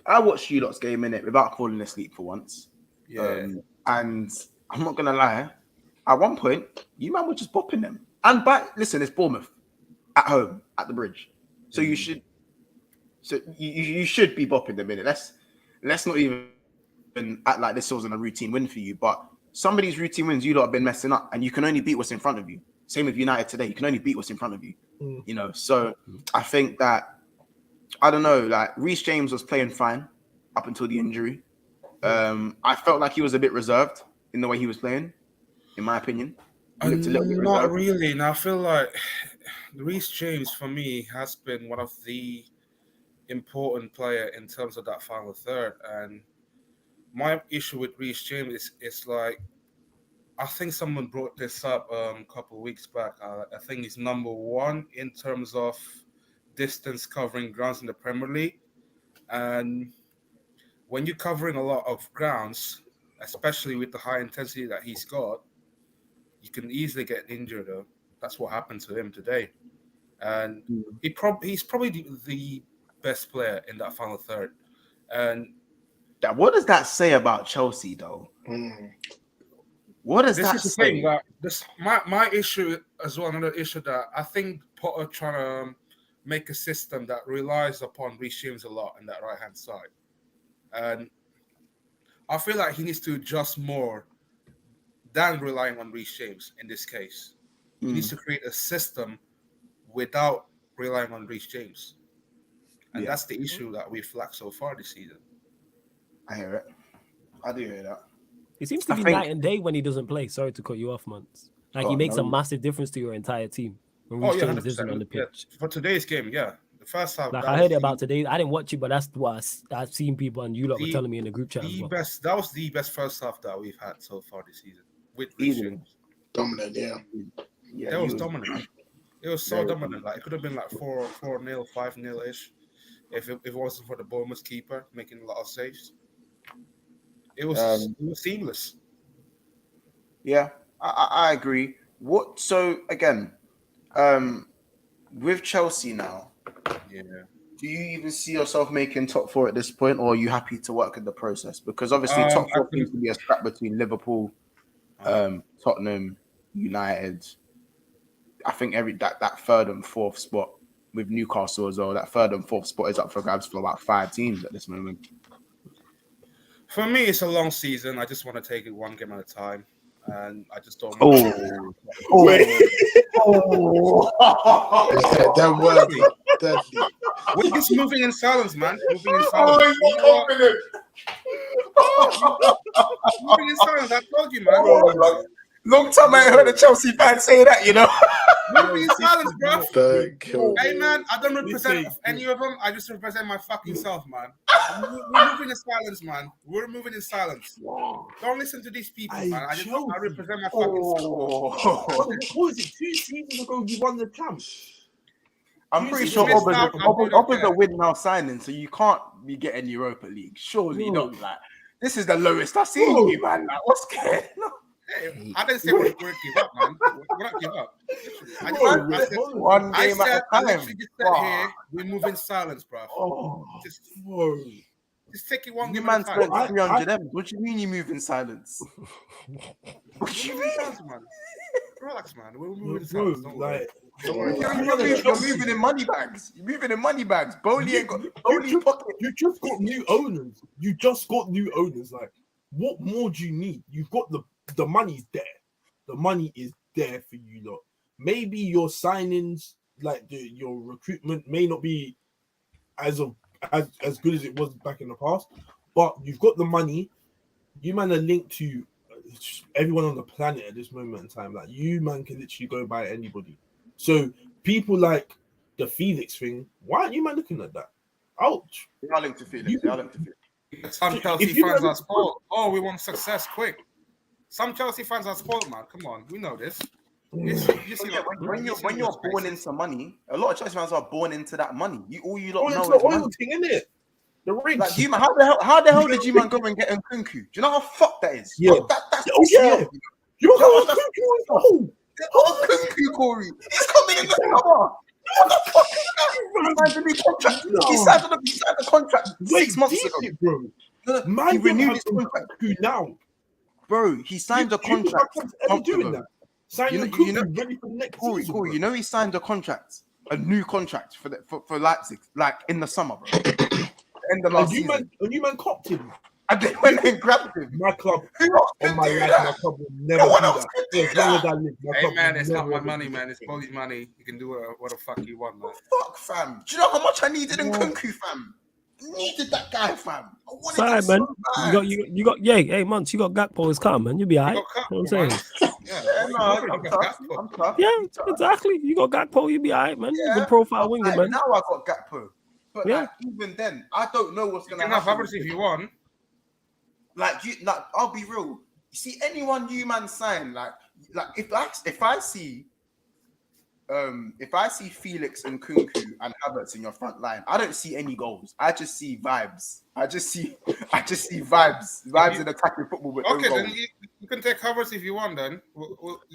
I watched you lot's game in it without falling asleep for once. Yeah, and I'm not gonna lie. At one point, you man were just bopping them. And listen, it's Bournemouth at home at the Bridge, so you should be bopping them in it. Let's not even act like this wasn't a routine win for you. But some of these routine wins you lot have been messing up, and you can only beat what's in front of you. Same with United today. You can only beat what's in front of you. You know, so I think that I don't know. Like Reece James was playing fine up until the injury. I felt like he was a bit reserved in the way he was playing, in my opinion. He looked a little bit Not reserved. really. And I feel like Reece James, for me, has been one of the important player in terms of that final third. And my issue with Reece James is like, I think someone brought this up a couple of weeks back. I think he's number one in terms of distance covering grounds in the Premier League. And when you're covering a lot of grounds, especially with the high intensity that he's got, you can easily get injured. That's what happened to him today. And he's probably the best player in that final third. And What does that say about Chelsea, though? What does this that is the say? thing that my issue as well. Another issue that I think Potter trying to make a system that relies upon Reece James a lot on that right hand side, and I feel like he needs to adjust more than relying on Reece James in this case. He needs to create a system without relying on Reece James, and that's the issue that we've lacked so far this season. I hear it. I do hear that. It seems to be night and day when he doesn't play. Sorry to cut you off, man. Like he makes a massive difference to your entire team when Reece James isn't on the pitch. For today's game, the first half. Like I heard about today. I didn't watch it, but that's what I've seen people and you lot were telling me in the group chat. As well. That was the best first half that we've had so far this season with Reece James. Dominant, yeah. That was dominant. It was so dominant. Like it could have been like 4-0, 5-0 ish, if it wasn't for the Bournemouth keeper making a lot of saves. It was seamless. Yeah, I agree. So again, with Chelsea now, do you even see yourself making top four at this point, or are you happy to work in the process? Because obviously top four seems to be a scrap between Liverpool, Tottenham, United. I think that third and fourth spot with Newcastle as well, that third and fourth spot is up for grabs for about 5 teams at this moment. For me, it's a long season. I just want to take it one game at a time, and I just don't. That word, deadly. We're just moving in silence, man. Moving in silence. Moving in silence. I told you, man. Long time I heard a Chelsea fan say that, you know. Moving in silence, bro. Hey, Hey, man, I don't represent any of them. I just represent my fucking self, man. We're moving in silence, man. We're moving in silence. Don't listen to these people, man. I represent my fucking self. What was it? 2 seasons ago, you won the champ. I'm pretty sure Obba's a win now signing, so you can't be getting Europa League. Surely not. Like this is the lowest I've seen you, man. Like, what's going on? Hey, I didn't say we're give up, man. We're not give up. I said one game at a time. Here, we move in silence, bro. Just take it one game at a time. Spent 300 M's. What do you mean you move in silence? What do you mean? Man? Relax, man. We're moving in silence. Don't worry. You're moving in money bags. You're moving in money bags. Bowley ain't got Bowley pocket. You just got new owners. You just got new owners. Like, what more do you need? You've got the money's there. The money is there for you lot. Maybe your signings, like your recruitment, may not be as good as it was back in the past, but you've got the money. You man are linked to everyone on the planet at this moment in time. Like you man can literally go buy anybody. So people like the Felix thing. Why aren't you man looking at that? Ouch. They are linked to Felix. Some Chelsea fans are spoiled. Oh, we want success quick. Some Chelsea fans are spoiled, man. Come on, we know this. When you're born into money, a lot of Chelsea fans are born into that money. All you lot know is money. Thing, isn't it? The rings. Like you, man, how the hell did you man go and get Nkunku? Do you know how fucked that is? Yeah. That's You know how Nkunku, Corey. He's coming in the summer. What the fuck is that? He signed a new contract. He signed a contract 6 months ago, bro. He renewed his contract now. Bro, he signed a contract. Doing that. Ready for the next Corey, season, you know he signed a new contract for Leipzig, like in the summer, bro. End of last season. You man copped him. And they went and grabbed him. My club, Who else on can my do life, that? my club will never No do one else that. can do As long as that. I live, my Hey club man, will it's not never my ever money, do man. that It's thing. Polly's money. You can do what the fuck you want, man. Fuck, fam. Do you know how much I needed in Yeah. Kunku, fam? Needed that guy, fam. I wanted Sorry, him man. so You bad. got, yeah, hey, Monts, you got Gakpo is calm, man. You'll be You alright. got cut, You know what I'm man. saying? Yeah, Yeah, no, what you I'm got tough. Gakpo? I'm tough. Yeah, I'm tough. exactly. You got Gakpo, you'll be alright, man. Yeah. Good profile winger, man. Now I got Gakpo. But Yeah. like even then, I don't know what's You gonna can have happen. Havertz if you want. Like I'll be real. You see anyone you man sign, like if I see Felix and Kunku and Havertz in your front line, I don't see any goals. I just see vibes. I just see vibes in attacking football with Okay, no then goals. you can take Havertz if you want. Then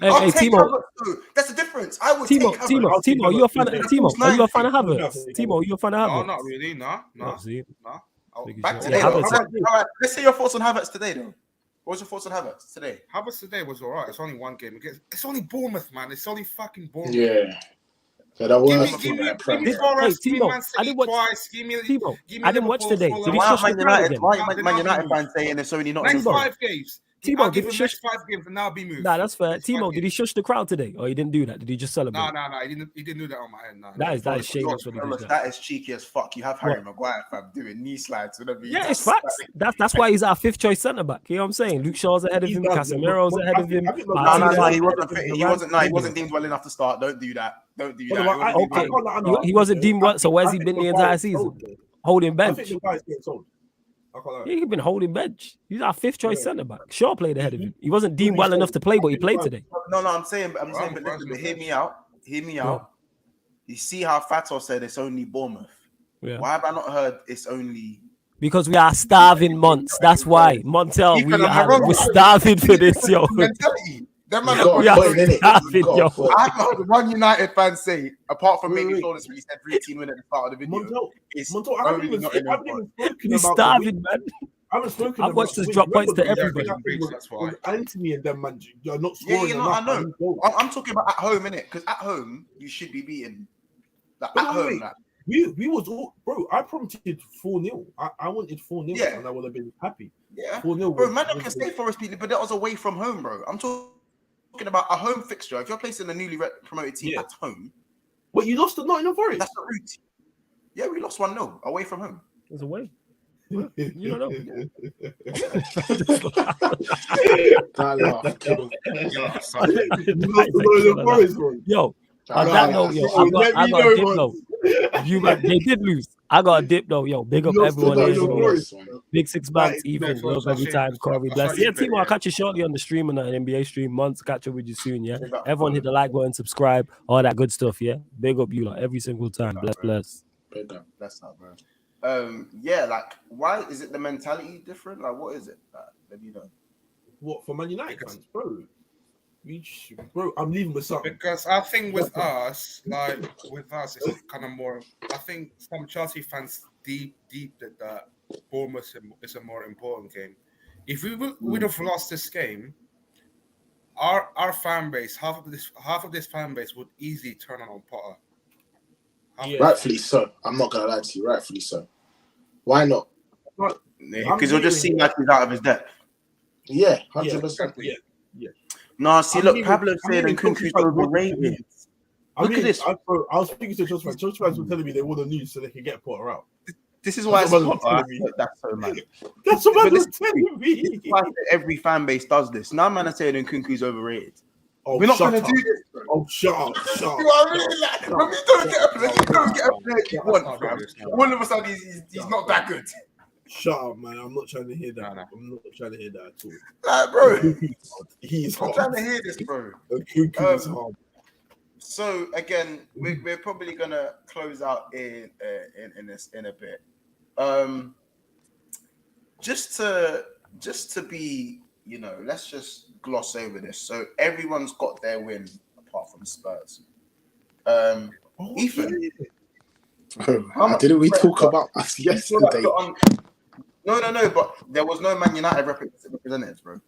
Hey, I'll hey, take Timo. Havertz too. That's the difference. I would take Havertz. I'll take Timo, are you a fan of Havertz. Timo? Are you a fan of I'll Havertz? Timo, are you a fan of no, Havertz? not really. No. Oh, see, No. Making Back sure. today, Yeah, though. Havertz. All right, let's see your thoughts on Havertz today, though. What's your thoughts on Havertz today? Havertz today was alright. It's only one game. It's only Bournemouth, man. It's only fucking Bournemouth. Yeah. So that Give worst me team in the give Premier. me Forest, Hey, give me Timo, Man I City didn't watch- twice. Give me Timo, give me I didn't watch Liverpool, today. Fulham. Did he Why shush are the Man crowd United? again? Why Then are I'll Man be United moved. fans saying it's only Next Timo. 5 games. Timo, I'll did give he him shush? next 5 games and I'll be moved. Nah, that's fair. Next 5 Timo, did he games. shush the crowd today? Or he didn't do that? Did he just celebrate? No. He didn't do that on my head. No. That is Bro, shameless what he did. That. that is cheeky as fuck. You have Harry Maguire, fam, doing knee slides whenever he Yeah, it's does. facts. That's why he's our 5th choice centre back. You know what I'm saying? Luke Shaw's ahead of He him. does, yeah, Casemiro's but ahead of him. I think No, Martinez he is wasn't ahead of fit. him. He wasn't. No, he Varane. wasn't deemed well enough to start. Don't do that. Don't do But that. I He wasn't deemed Okay. well enough to start. He wasn't deemed well. So where's he been the entire guy is season? sold, though. Holding I bench. think the guy's getting sold. I can't lie. Yeah, he's been holding bench. He's our 5th choice Yeah. centre back. Shaw played ahead of him. He wasn't He'll deemed be well sold. enough to play, but he I think played the today. No, I'm saying, but listen, but hear me out. Hear me out. You see how Fatos said it's only Bournemouth. Yeah. Why have I not heard it's only? Because we are starving months. That's why. Montel, Ethan, am I we're wrong? starving for this, yo. Mentality. Them man You got We a are point, innit? starving, You got yo. a point. I haven't heard one United fan say, apart from maybe Wait. Flawless when he said routine win at the start of the video. Montel, I haven't only even not enough spoken We're about the starving, win. man. I haven't spoken I've about watched the us win. drop points to Remember, everybody. that thing That's why. was Anthony and them man, you're not Yeah, scoring I enough. know. I'm talking about at home, innit? Because at home you should be beaten. Like, But at wait, home, wait. like, We was all, bro. I prompted 4-0. I wanted 4-0, Yeah. and I would have been happy. yeah. 4-0. Bro, man, can say Forest beat, but that was away from home, bro. I'm talking about a home fixture. If you're placing a newly promoted team Yeah. at home, But you lost to Nottingham Forest. that's the route. Yeah, we lost 1-0 away from home. There's a way. You don't know. That laugh killed. You lost to Nottingham Forest, bro. Yo, on That that laugh note, yo, killed. I got a dip though. You man, they did lose. I got a dip though, yo. Big up You lost to everyone. Nottingham Everyone. Forest. Big 6 That bands, is Ethan. next. Love every time. Corey, bless. I'll show Yeah, you a bit, Timo, I'll yeah. catch you shortly on the stream and an NBA stream. Months, catch up with you soon. Yeah, Big up, everyone bro. hit the like button, subscribe, all that good stuff. Yeah, big up you like every single time. Big up, Bless. bro. That's not, bro. Yeah, like, why is it the mentality different? Like, what is it? Like, let me know. What for Man United fans, bro? Bro, I'm leaving with something. Because I think with us, it's kind of more. I think some Chelsea fans deep that Bournemouth is a more important game. If we would have lost this game, our fan base, half of this fan base would easily turn on Potter. Yeah. Rightfully so. I'm not gonna lie to you. Rightfully so. Why not? Because you'll just seem like he's out of his depth. Yeah, Yeah, 100%. exactly. Yeah. No, see, I'm look, leaving- Pablo I'm said leaving and Kunku's Chelsea fans overrated. Look at this. I was speaking to Chelsea fans. Chelsea fans were telling me they want the news so they can get Potter out. This is why it's That's what Potter. man was That's so mad. That's what But I was this- telling me. This is why every fan base does this. Now, man, are saying and Kunku's overrated. Oh, We're not shut going to up. do this, bro. Oh, shut up. Shut You up. know what I mean? Like, when we don't get a player you want, fam, all of a sudden he's not that good. Shut up, man. I'm not trying to hear that. No. I'm not trying to hear that at all. Like, bro, He's I'm hard. trying to hear this, bro. Kuku is hard. So again, we're probably gonna close out in a bit. Just to be, let's just gloss over this. So everyone's got their win apart from Spurs. Ethan, Didn't we talk about us yesterday? No, but there was no Man United representatives, bro.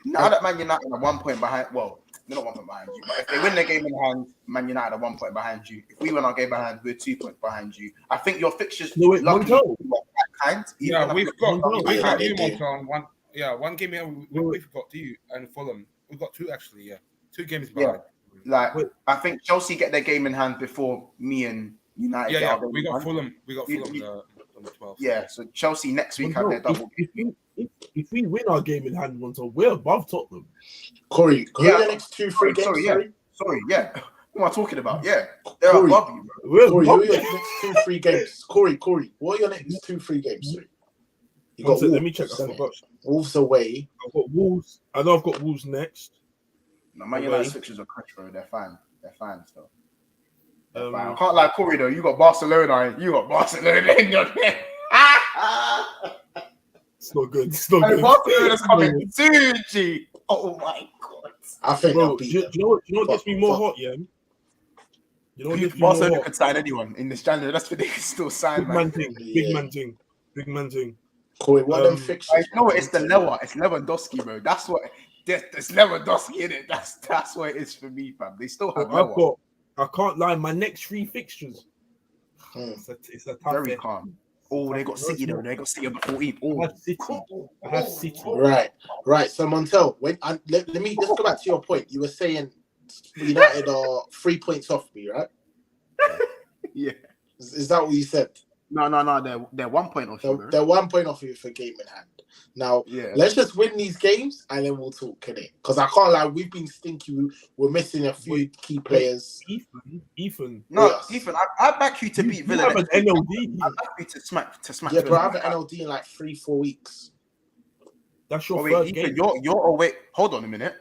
Now that Man United are 1 point behind, well, they're not 1 point behind you, but if they win their game in hand, Man United are 1 point behind you. If we win our game behind, we're 2 points behind you. I think your fixtures No, wait, luckily Montel. were quite behind. Yeah, we've got Yeah, you, they do. Montel, on one. Yeah, one game behind. We've got you and Fulham. We've got two actually. Yeah, 2 games Yeah. behind. Like, I think Chelsea get their game in hand before me and United get Yeah. our game We in got hand. Fulham. We got You- Fulham you- on the 12th. Yeah, so Chelsea next week have their double. If we win our game in hand, Montel, we're above Tottenham. Corey, who Yeah. are the next 2-3 games? Sorry, yeah. What am I talking about? Yeah, they're Corey. above you, bro. We're Corey, who above are your them. next 2-3 games? Corey, what are your next 2-3 games? Sorry. You One got sec, Wolves. let me check. I innit? forgot. Wolves away. I've got Wolves. I know I've got Wolves next. No, Man Away. United's fixtures are crash, bro. They're fine. They're fine still. They're fine. I Um, can't lie, Corey, though. You got Barcelona. You got Barcelona in your head. It's not good. It's not Hey, good. Barcelona's coming soon, G. Oh my god. I think Bro, they'll do beat you them. know what gets me more Fuck. hot, yeah? You know what gets me more Barcelona hot? could sign anyone in this January. That's what they can still sign, Big man. man thing. Big Yeah. man thing. Big man thing. Corey, what are them Um, fixtures? No, man? it's the Lewa. It's Lewandowski, bro. That's what. There's Lewandowski in it. That's what it is for me, fam. They still have Lewa. I can't lie, my next 3 fixtures. Hmm. It's a tough Very bet. calm. Oh, they got City though. They got City on the 14th. I Oh, have City. I have City. Right. So Montel, let me just go back to your point. You were saying United are 3 points off me, right? yeah. Is that what you said? No. They're 1 point off you, bro. They're 1 point off you for game in hand. Now, Yeah. let's just win these games and then we'll talk, innit? Because I can't lie, we've been stinky. We're missing a few key players. Ethan. No, Yes. Ethan, I back you to beat You Villa. have an next week. NLD. I back you to smack. Yeah, bro, I Villa. have an NLD in like 3-4 weeks. That's your Oh wait, third Ethan, game. you're away. Hold on a minute.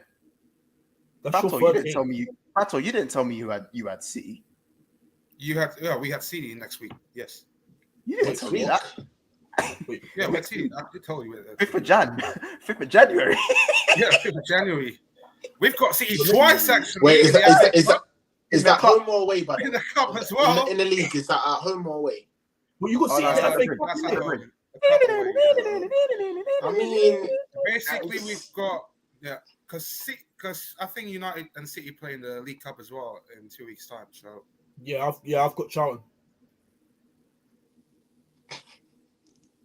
That's Pato, your you third didn't game. tell me. Pato, you didn't tell me you had City. We had City next week. Yes. You didn't Next tell me week. that. Wait, Yeah, we had City. I did tell you. 5th of January. Yeah, 5th of January. We've got City twice actually. Wait, is that In the home or away, by the in way? the cup as well? In the league, is that at home or away? well, you got Oh, City no, in the that's FA good. Cup, That's innit? at home. A cup away, I mean, basically we've got because I think United and City play in the League Cup as well in 2 weeks' time. So I've got Charlton.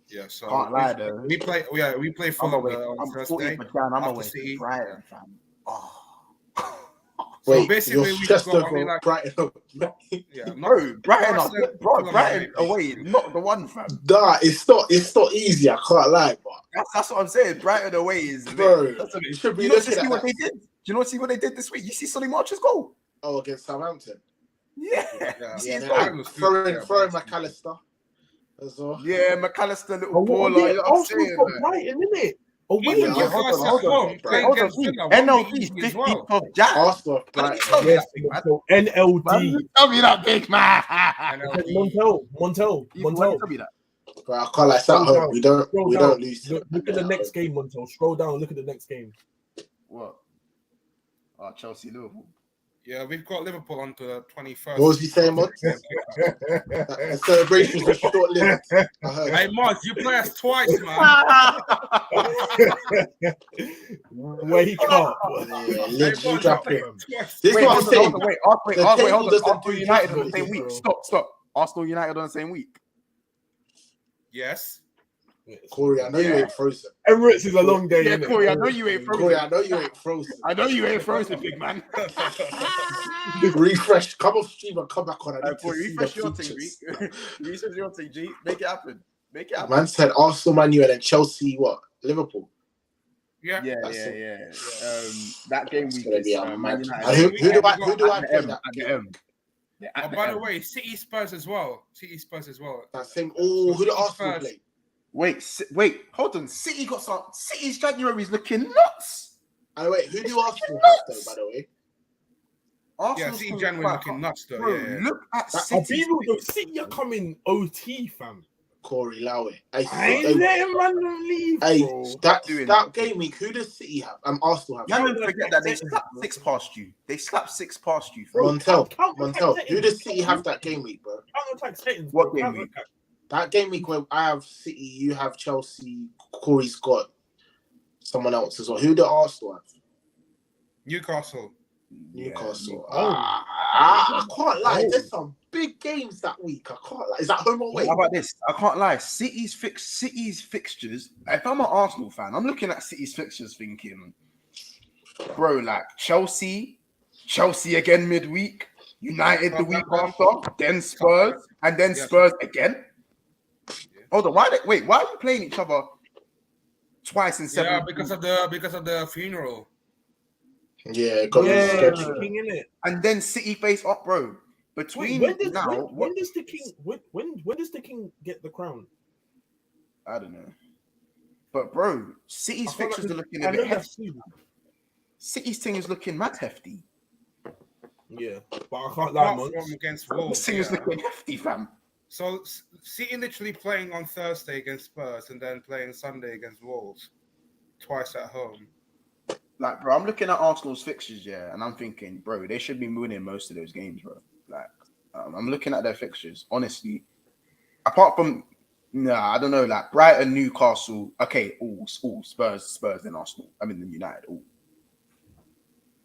yeah, so Can't lie though. we play I'm Fulham away. on I'm Thursday. 14th of Jan. I'm after away City. from Brighton, fam. Oh. So wait, basically you're we've stressed got over like Brighton. yeah, Bro, Brighton Arsenal, up. Bro, Fulham Brighton away. away. Not the one, fam. Nah, it's not easy. I can't lie, but That's what I'm saying. Brighton away is. bro, That's a you bit. should be You know, looking see at what that. they did. Do you know what they did this week? You see Solly March's goal. Oh, against Southampton. Yeah. Yeah. You see Yeah, his then goal? Brighton was good. throwing Yeah, McAllister as well. Yeah, McAllister, little Oh, baller. You know what I'm Arsenal's saying? got like- Brighton, innit? Away. Even Yeah, your hold guys on, at hold on. home playing Hold on, against see, Villa won't NLD be easy as 15th well. of Jan. Arsenal, How did you Brighton. tell me Yes, that, big man? so NLD. Man, tell me that, big man. NLD. Montel. Why did you tell me that? But I can't lie, it's at Scroll home. down. We don't Scroll we down. don't lose. Look at the next game, Montel. Scroll down. Look at the next game. What? Oh, Chelsea, Liverpool. Yeah, we've got Liverpool on to the 21st. What was he saying, Mod? The celebrations were short-lived. I heard. Hey, Mars, you play us twice, man. Wake up. Yeah, Hey, Lids, you Mars, drop you it. play us twice. This is what I'm saying. Wait, The hold table on. doesn't Arsenal do United on the justice, same week. bro. Stop. Arsenal United on the same week. Yes. Corey, I know you ain't frozen. Emirates is a long day. Yeah, innit? Corey, I know you ain't frozen. Corey, I know you ain't frozen. I know you ain't frozen, big man. Refresh, come off stream and come back on. I need to Corey, see refresh the your thing, features. refresh your thing, G. Make it happen. Man said Arsenal, Man U, and then Chelsea. What? Liverpool. Yeah. Yeah. That game It's week gonna be is a Man mad. United. And who do I At play the that? M. Yeah, Oh, at by the M. way, City Spurs as well. That same. Oh, who do Arsenal Spurs. play? Wait, hold on. City's January is looking nuts. And wait, who do Arsenal have though? By the way, Yeah, Arsenal's City coming January quite looking hot. nuts though. Bro, Yeah. look at I City. feel City are coming OT, fam. Corey Lowe. I ain't letting random leave, Hey, bro. that game week, who does City have? Arsenal have. You don't forget that they slapped 6 past you. They slapped 6 past you. Bro, Montel. counter-attack Who does City have that game week, bro? Counter-attack settings, What bro. game week? Counter-attack. That game week where I have City, you have Chelsea, Corey's got someone else as well. Who do Arsenal have? Newcastle. Newcastle. Oh. I can't lie. There's some big games that week. I can't lie. Is that home or away? How about this? I can't lie. City's fixtures. If I'm an Arsenal fan, I'm looking at City's fixtures thinking, bro, like Chelsea again midweek, United the week after, then Spurs, and then Spurs again. Hold on, why are you playing each other twice in 7 weeks? because of the funeral. Yeah, got rescheduled. King in it. And then City face up, bro. Between When does the king get the crown? I don't know. But bro, City's fixtures are looking a I bit know that's hefty. City's thing is looking mad hefty. Yeah, but I can't lie, man. Against This Wolves. thing is looking hefty, fam. So City literally playing on Thursday against Spurs and then playing Sunday against Wolves, twice at home. Like, bro, I'm looking at Arsenal's fixtures, yeah, and I'm thinking, bro, they should be winning most of those games, bro. Like, I'm looking at their fixtures, honestly. Apart from, I don't know, like Brighton, Newcastle, okay, Spurs, then Arsenal. I mean, the United,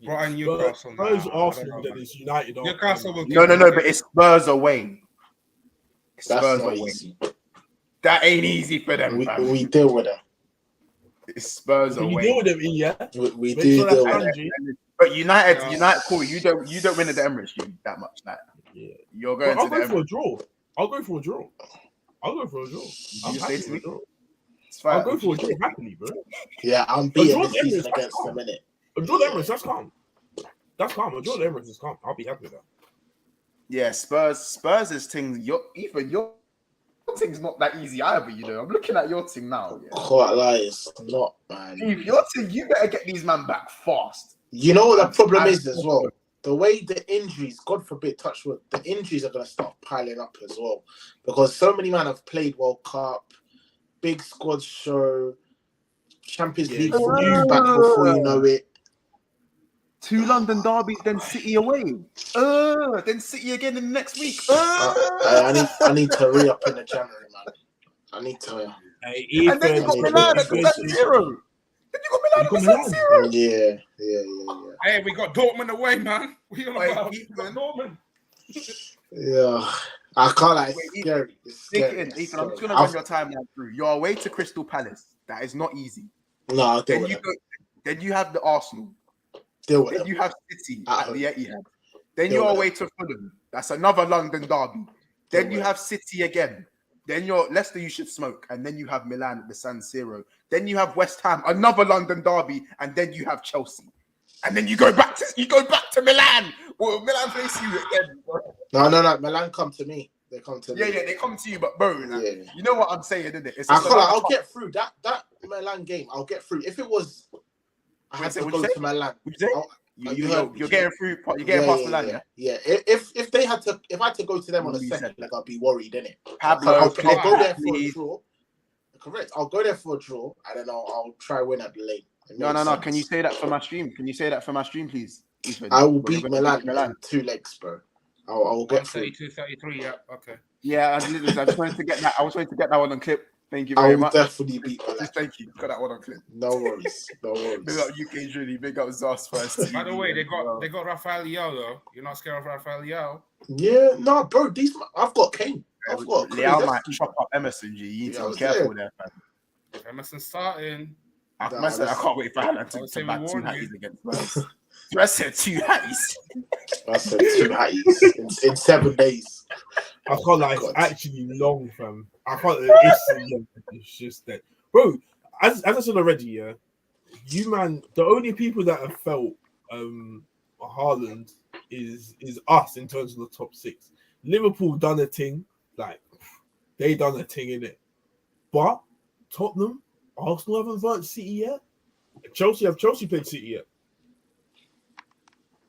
Brighton, Newcastle. Spurs, Arsenal, then it's United. Newcastle will No, but it's Spurs away. That's Spurs not away. easy. That ain't easy for them, fam. We deal with them. It's Spurs You away. deal with them, yeah. We Make do sure deal that's with them. Angie. But United, Corey, you don't win at the Emirates, you that much. Like, Yeah. you're going I'll to the go for a Emirates. draw. I'll go for a draw. I'm You happy say to with a me? draw. It's fine. I'll go for a draw happily, bro. Yeah, I'm beating draw this season Emirates, against them, innit? A draw the Emirates, that's calm. That's calm. A draw the Emirates is calm. I'll be happy with that. Yeah, Spurs is thing. Your thing's not that easy either, you know. I'm looking at your thing now. Yeah. Can't lie, it's not, man. If your thing, you better get these man back fast. You know what the problem is as well? The way the injuries, God forbid, touch wood, the injuries are going to start piling up as well. Because so many men have played World Cup, big squad show, Champions League football back before you know it. 2 London derbies, then City away. Then City again in the next week. I need to re-up in the January, man. I need to... Hey, And then you got Milan at the San Siro. Then you got Milan at the San Siro. Yeah. Hey, we got Dortmund away, man. We on about Dortmund. Yeah. I can't like it's scary. It's Take scary. it in, It's Ethan. I'm just scary. going to run your timeline through. You're away to Crystal Palace. That is not easy. No, I'll deal Then with you it. go. Then you have the Arsenal. Deal with Then it. you have City At at home. the Etihad. Then Deal you're with away to Fulham. That's another London derby. Then Deal you with have City again. Then you're Leicester. You should smoke. And then you have Milan at the San Siro. Then you have West Ham, another London derby. And then you have Chelsea. And then you go back to Milan. Well, Milan face you again. Bro. No. Milan come to me. They come to me. Yeah, they come to you, but bro, like, Yeah. you know what I'm saying, isn't it? It's I just can't, another I'll cup. get through that Milan game. I'll get through. If it was, I had to What'd you go say? to Milan. What'd you say? I'll- You're getting through. You're getting past Milan, yeah. Yeah. If they had to, if I had to go to them on a You second said leg, I'd be worried, innit? Pablo, I'll go there for a please. draw. Correct. I'll go there for a draw, and then I'll try win at the lane. It No. makes sense. Can you say that for my stream? please? Ethan? I will We're beat gonna Milan in 2 legs, bro. I'll get through. 132-33, yeah, okay. Yeah, I just wanted to get that. I was trying to get that one on clip. Thank you I very will much. definitely beat Milan. Just thank you. Got that one on clip. No worries. Big up UK Julie. Big up Zos first. By the way, they got Rafael Leao though. You're not scared of Rafael Leao? Yeah, no, bro. I've got Kane. I've got Leao might chop up Emerson. G. You need to Yeah, be careful there, man. Emerson starting. I can't wait for Haaland to back 2 hatties against Spurs. I said 2 hatties. I said 2 hatties in 7 days. I can't lie, it's God. actually long, fam. I can't. It's just that, bro. As I said already, yeah. You man, the only people that have felt Haaland is us in terms of the top 6. Liverpool done a thing, like they done a thing in it, but Tottenham, Arsenal haven't voted City yet. Chelsea played City yet?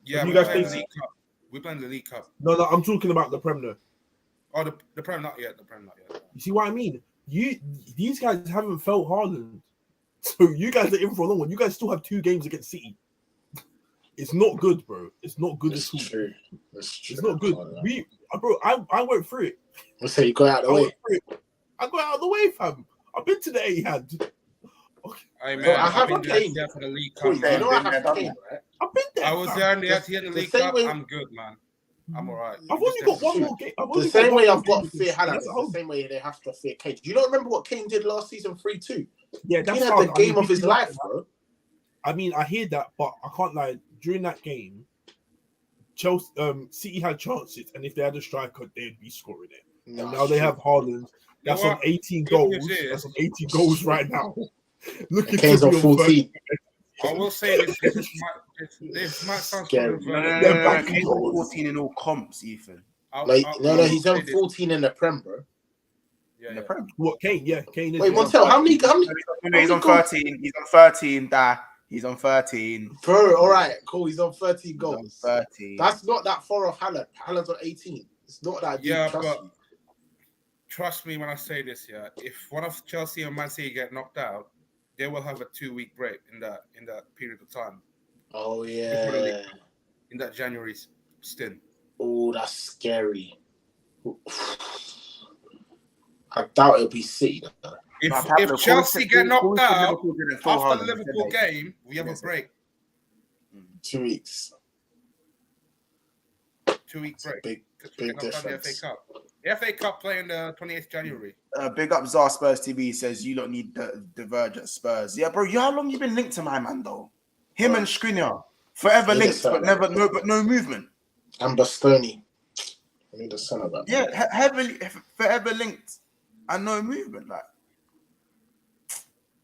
Yeah, Have we you guys playing played the League Cup. We playing the League Cup. No, I'm talking about the Prem though. Oh, the Prem not yet. The Prem not yet. You see what I mean? These guys haven't felt Haaland, so you guys are in for a long one. You guys still have 2 games against City. It's not good, bro. It's not good at all. True. That's true. It's not good. I went through it. Let's say you go out of the way. I got out of the way, fam. I've been to the Etihad. Hey, man, Bro, I I've haven't been there played. for the League Cool, Cup. you know I been have there, Kane, right? I've been there. I was fam. there in the The League same Cup. way- I'm good, man. I'm all right. I've only got one more game. The same way I've got to fear Haaland is the same way they have to fear Kane. Do you not remember what Kane did last season 3-2? Yeah, that's Kane had the game of his life, bro. I mean, I hear that, but I can't lie. During that game, Chelsea, City had chances, and if they had a striker, they'd be scoring it. And now they have Haaland. That's on 18 goals. That's on 80 goals right now. Look at Kane's on 14. I will say this might sound Scary. No, Kane's on 14 in all comps, Ethan. No, he's on 14 in the Prem, bro. In the Prem. What, Kane? Yeah, Kane is. Wait, Montel, how many? No, he's on 13. He's on 13. He's on 13. Bro, all right, cool. He's on 13 goals. He's on 13. That's not that far off Haaland. Haaland's on 18. It's not that deep. Yeah, but trust me when I say this. Yeah, if one of Chelsea and Man City get knocked out, they will have a 2-week break in that period of time. Oh yeah. In that January stint. Oh, that's scary. I doubt it'll be City. If Chelsea get knocked out after the Liverpool game, we have a break. 2 weeks. 2-week break. Big difference. The FA Cup. The FA Cup playing the 28th January. Big up Zar Spurs TV says you don't need the diverge at Spurs. Yeah, bro. How long you been linked to my man though? Him and Skriniar forever linked, but no movement. And Bastoni. I need a centre back. Yeah, heavily forever linked and no movement. Like,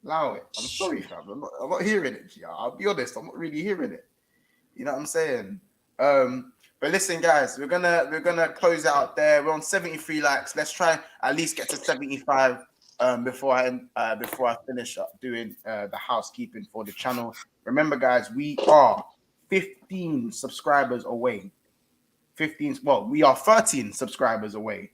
allow it. I'm sorry, fam. I'm not hearing it. Yeah, I'll be honest. I'm not really hearing it. You know what I'm saying? But listen, guys, we're gonna close out there. We're on 73 likes. Let's try at least get to 75 before I finish up doing the housekeeping for the channel. Remember, guys, we are 15 subscribers away. We are 13 subscribers away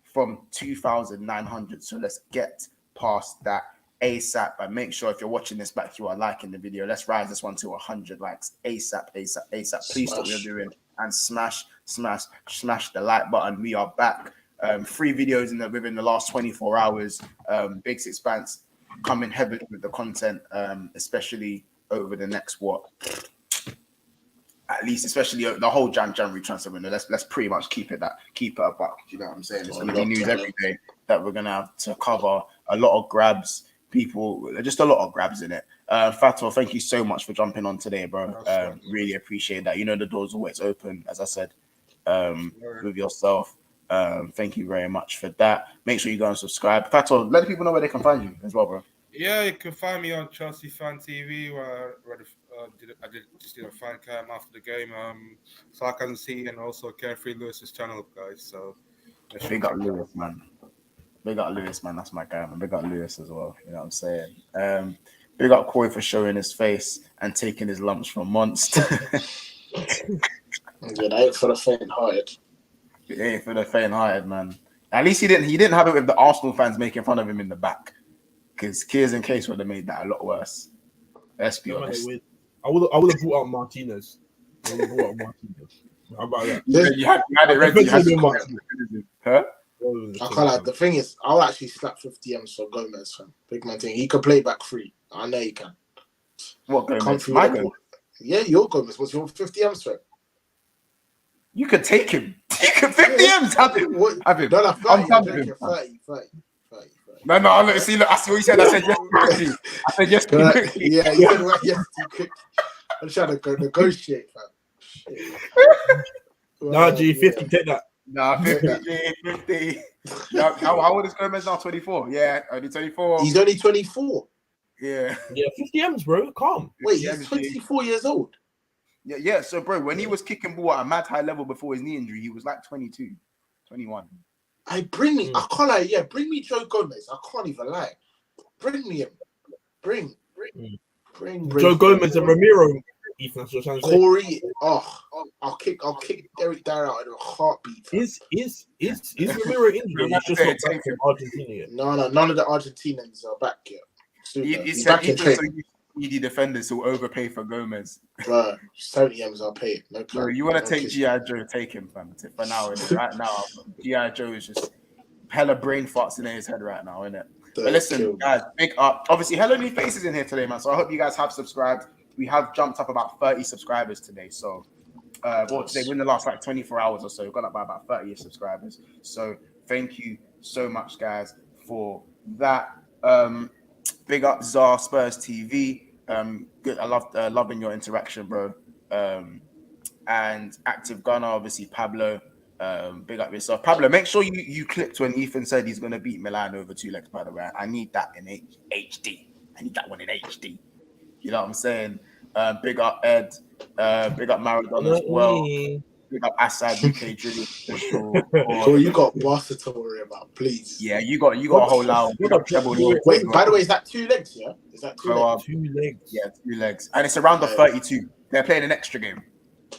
from 2,900. So let's get past that ASAP. And make sure if you're watching this back, you are liking the video. Let's rise this one to 100 likes ASAP. Please stop what you're doing and smash the like button. We are back. 3 videos within the last 24 hours. Big Six Pants coming heavily with the content, especially over the next at least especially the whole January transfer window. Let's pretty much keep it up. You know what I'm saying? It's gonna be news every day that we're gonna have to cover. A lot of grabs, just a lot of grabs in it. Fato, thank you so much for jumping on today, bro. Really appreciate that. You know the door's always open, as I said, with yourself. Thank you very much for that. Make sure you go and subscribe. Fato, let the people know where they can find you as well, bro. Yeah, you can find me on Chelsea Fan TV, where I did a fan cam after the game. So I can see, and also Carefree Lewis's channel, guys. So big up Lewis, man. That's my guy, man. Big up Lewis as well. You know what I'm saying? Big up Corey for showing his face and taking his lumps from Monster. Yeah, that ain't for the faint-hearted. It ain't for the faint-hearted, man. At least he didn't have it with the Arsenal fans making fun of him in the back. Because Kears and Case would have made that a lot worse. Let's be honest. I would have brought out Martinez. How about that? You had it ready. Huh? I can't like the thing is, I'll actually slap 50 M's for Gomez, fam. Big man thing. He can play back 3. I know he can. What Gomez? My Gomez? Yeah, your Gomez. What's your 50 M's, fam? You could take him. You could 50 M's. Have him. Have him. No, 30. I'm him. 30. No, look, see, I see what you said. I said yes quickly. I said yes quickly. Yeah, you said right, yes too quick. I'm trying to go negotiate, fam. Nah, G, 50, take that. Nah, 50. How old is Gomez now? 24. Yeah, only 24. He's only 24. Yeah. Yeah, 50 M's, bro. Calm. Wait, he's 24 years old. Yeah. So, bro, when he was kicking ball at a mad high level before his knee injury, he was like 22, 21. I can't lie. Yeah, bring me Joe Gomez. I can't even lie. Bring me him. Bring Joe Gomez and Ramiro. Ethan, that's what I'm saying. Corey. I'll kick Eric Dyer out in a heartbeat. Is Ramiro injured? He's just not back from Argentina yet. No, none of the Argentinians are back yet. He's back in training. Needy defenders who overpay for Gomez. Bro, 70 M's, I'll pay it. No, bro, you want to take G.I. Joe, take him, fam. For now, right now, G.I. Joe is just hella brain farts in his head right now, innit? But listen, guys, big up. Obviously, hella new faces in here today, man. So I hope you guys have subscribed. We have jumped up about 30 subscribers today. So Well, today within the last like 24 hours or so, gone up by about 30 subscribers. So thank you so much, guys, for that. Big up Czar Spurs TV. Good. I love loving your interaction, bro. And active gunner, obviously Pablo. Big up yourself, Pablo. Make sure you clicked when Ethan said he's going to beat Milan over 2 legs. By the way, I need that in HD. I need that one in HD. You know what I'm saying? Big up Ed. Big up Maradona as well. Big up Assad UK Drilling Official. Bro, you got Barca to worry about, please. Yeah, you got a whole lot. Big up Treble Lord. Wait, by the way, is that 2 legs? Yeah, is that 2 legs? 2 legs. Yeah, 2 legs, and it's around the 32. They're playing an extra game.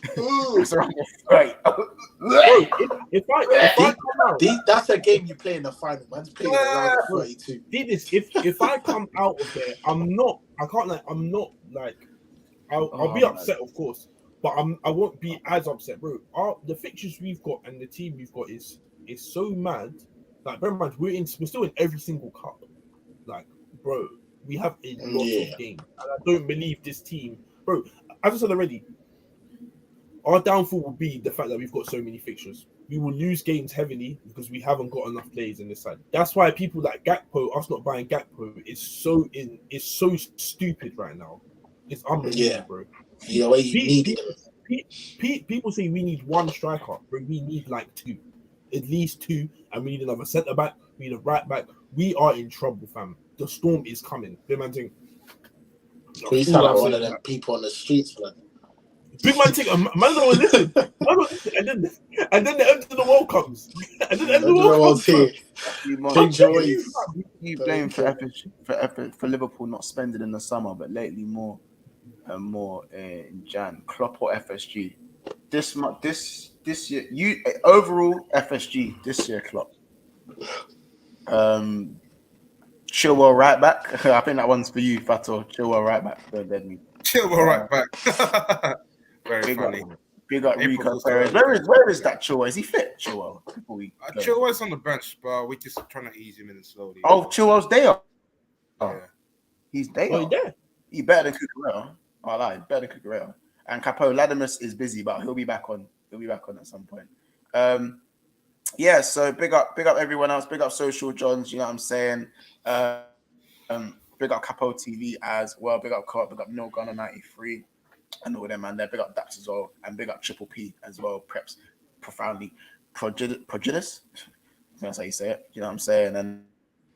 It's around the 30. If I come out, that's a game you play in the final. Man's playing around the 32. If I come out of there, I'm not like I'll be upset, of course, but I won't be as upset, bro. The fixtures we've got and the team we've got is so mad. Like, bear in mind, we're still in every single cup. Like, bro, we have a lot of games, and I don't believe this team, bro. As I said already, our downfall will be the fact that we've got so many fixtures. We will lose games heavily because we haven't got enough players in this side. That's why people like Gakpo, us not buying Gakpo, is so stupid right now. It's unbelievable, bro. Yeah, way you need People say we need 1 striker, bro. We need like 2, at least 2, and we need another centre back. We need a right back. We are in trouble, fam. The storm is coming. Big man thing. We sound like one of them people on the streets, man. Big man thing. Man don't listen. And then the end of the world comes. And then the end of the world comes. Change your ways. You blame for Liverpool not spending in the summer, but lately more and more in Jan. Klopp or FSG? This year, you overall FSG this year, Klopp. Chilwell right back. I think that one's for you, Fato. Chilwell right back. Chilwell right back. Very funny. Big up Rico Perez. Where is that Chilwell? Is he fit, Chilwell? Chilwell's on the bench, but we're just trying to ease him in slowly. Oh, Chilwell's there. Yeah. He's there. Oh, yeah. He's better than Cucurella. I lie, better than Cucurella. And Capo Latimus is busy, but he'll be back on. He'll be back on at some point. Yeah, so big up everyone else. Big up Social Johns, you know what I'm saying? Big up Capo TV as well. Big up Cop, big up No Gunner 93. And all them, man. There. Big up Dax as well. And big up Triple P as well. Preps profoundly prodigious. That's how you say it. You know what I'm saying? And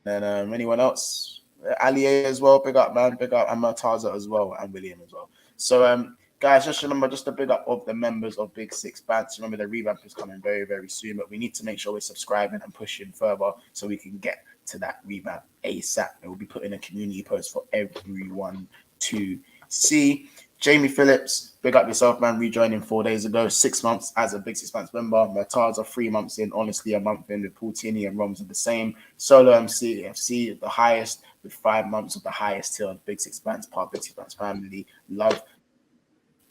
then anyone else? Ali as well. Big up, man. Big up. And Murtaza as well. And William as well. So, guys, just remember, just a big up of the members of Big Six Bands. Remember, the revamp is coming very, very soon. But we need to make sure we're subscribing and pushing further so we can get to that revamp ASAP. And we'll be putting a community post for everyone to see. Jamie Phillips, big up yourself, man. Rejoining 4 days ago, 6 months as a Big Six Bands member. Murtaza 3 months in, honestly, a month in with Paul Tierney and Roms are the same. Solo MCFC, the highest, with 5 months of the highest tier of Big Six Bands, part of Big Six Bands family. Love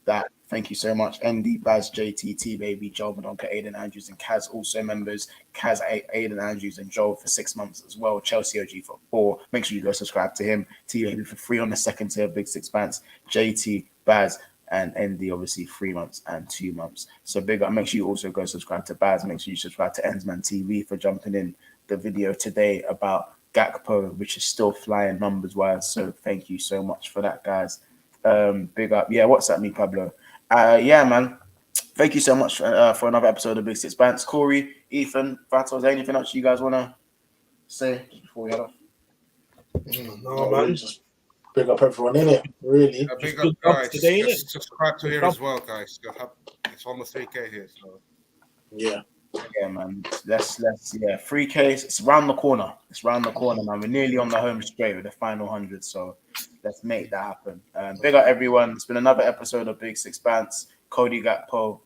that. Thank you so much. ND, Baz, JTT, Baby, Joel, Madonka, Aiden Andrews, and Kaz, also members. Kaz, Aiden Andrews, and Joel for 6 months as well. Chelsea OG for 4. Make sure you go subscribe to him. T Baby for 3 on the second tier of Big Six Bands. JT, Baz, and ND, obviously 3 months and 2 months. So big up. Make sure you also go subscribe to Baz. Make sure you subscribe to Ensman TV for jumping in the video today about Gakpo, which is still flying numbers wise. So thank you so much for that, guys. Big up. Yeah, what's that, me, Pablo? Yeah, man. Thank you so much for another episode of Big Six Bands. Corey, Ethan, Fato, is there anything else you guys want to say before we head off? No, man. Just big up everyone in it, really. Big up, guys. Today, just subscribe to here as well, guys. It's almost 3K here, so yeah. Yeah, man. Let's 3K. It's around the corner. It's around the corner, man. We're nearly on the home straight with the final 100. So let's make that happen. Big up everyone. It's been another episode of Big Six Bands. Cody Gakpo.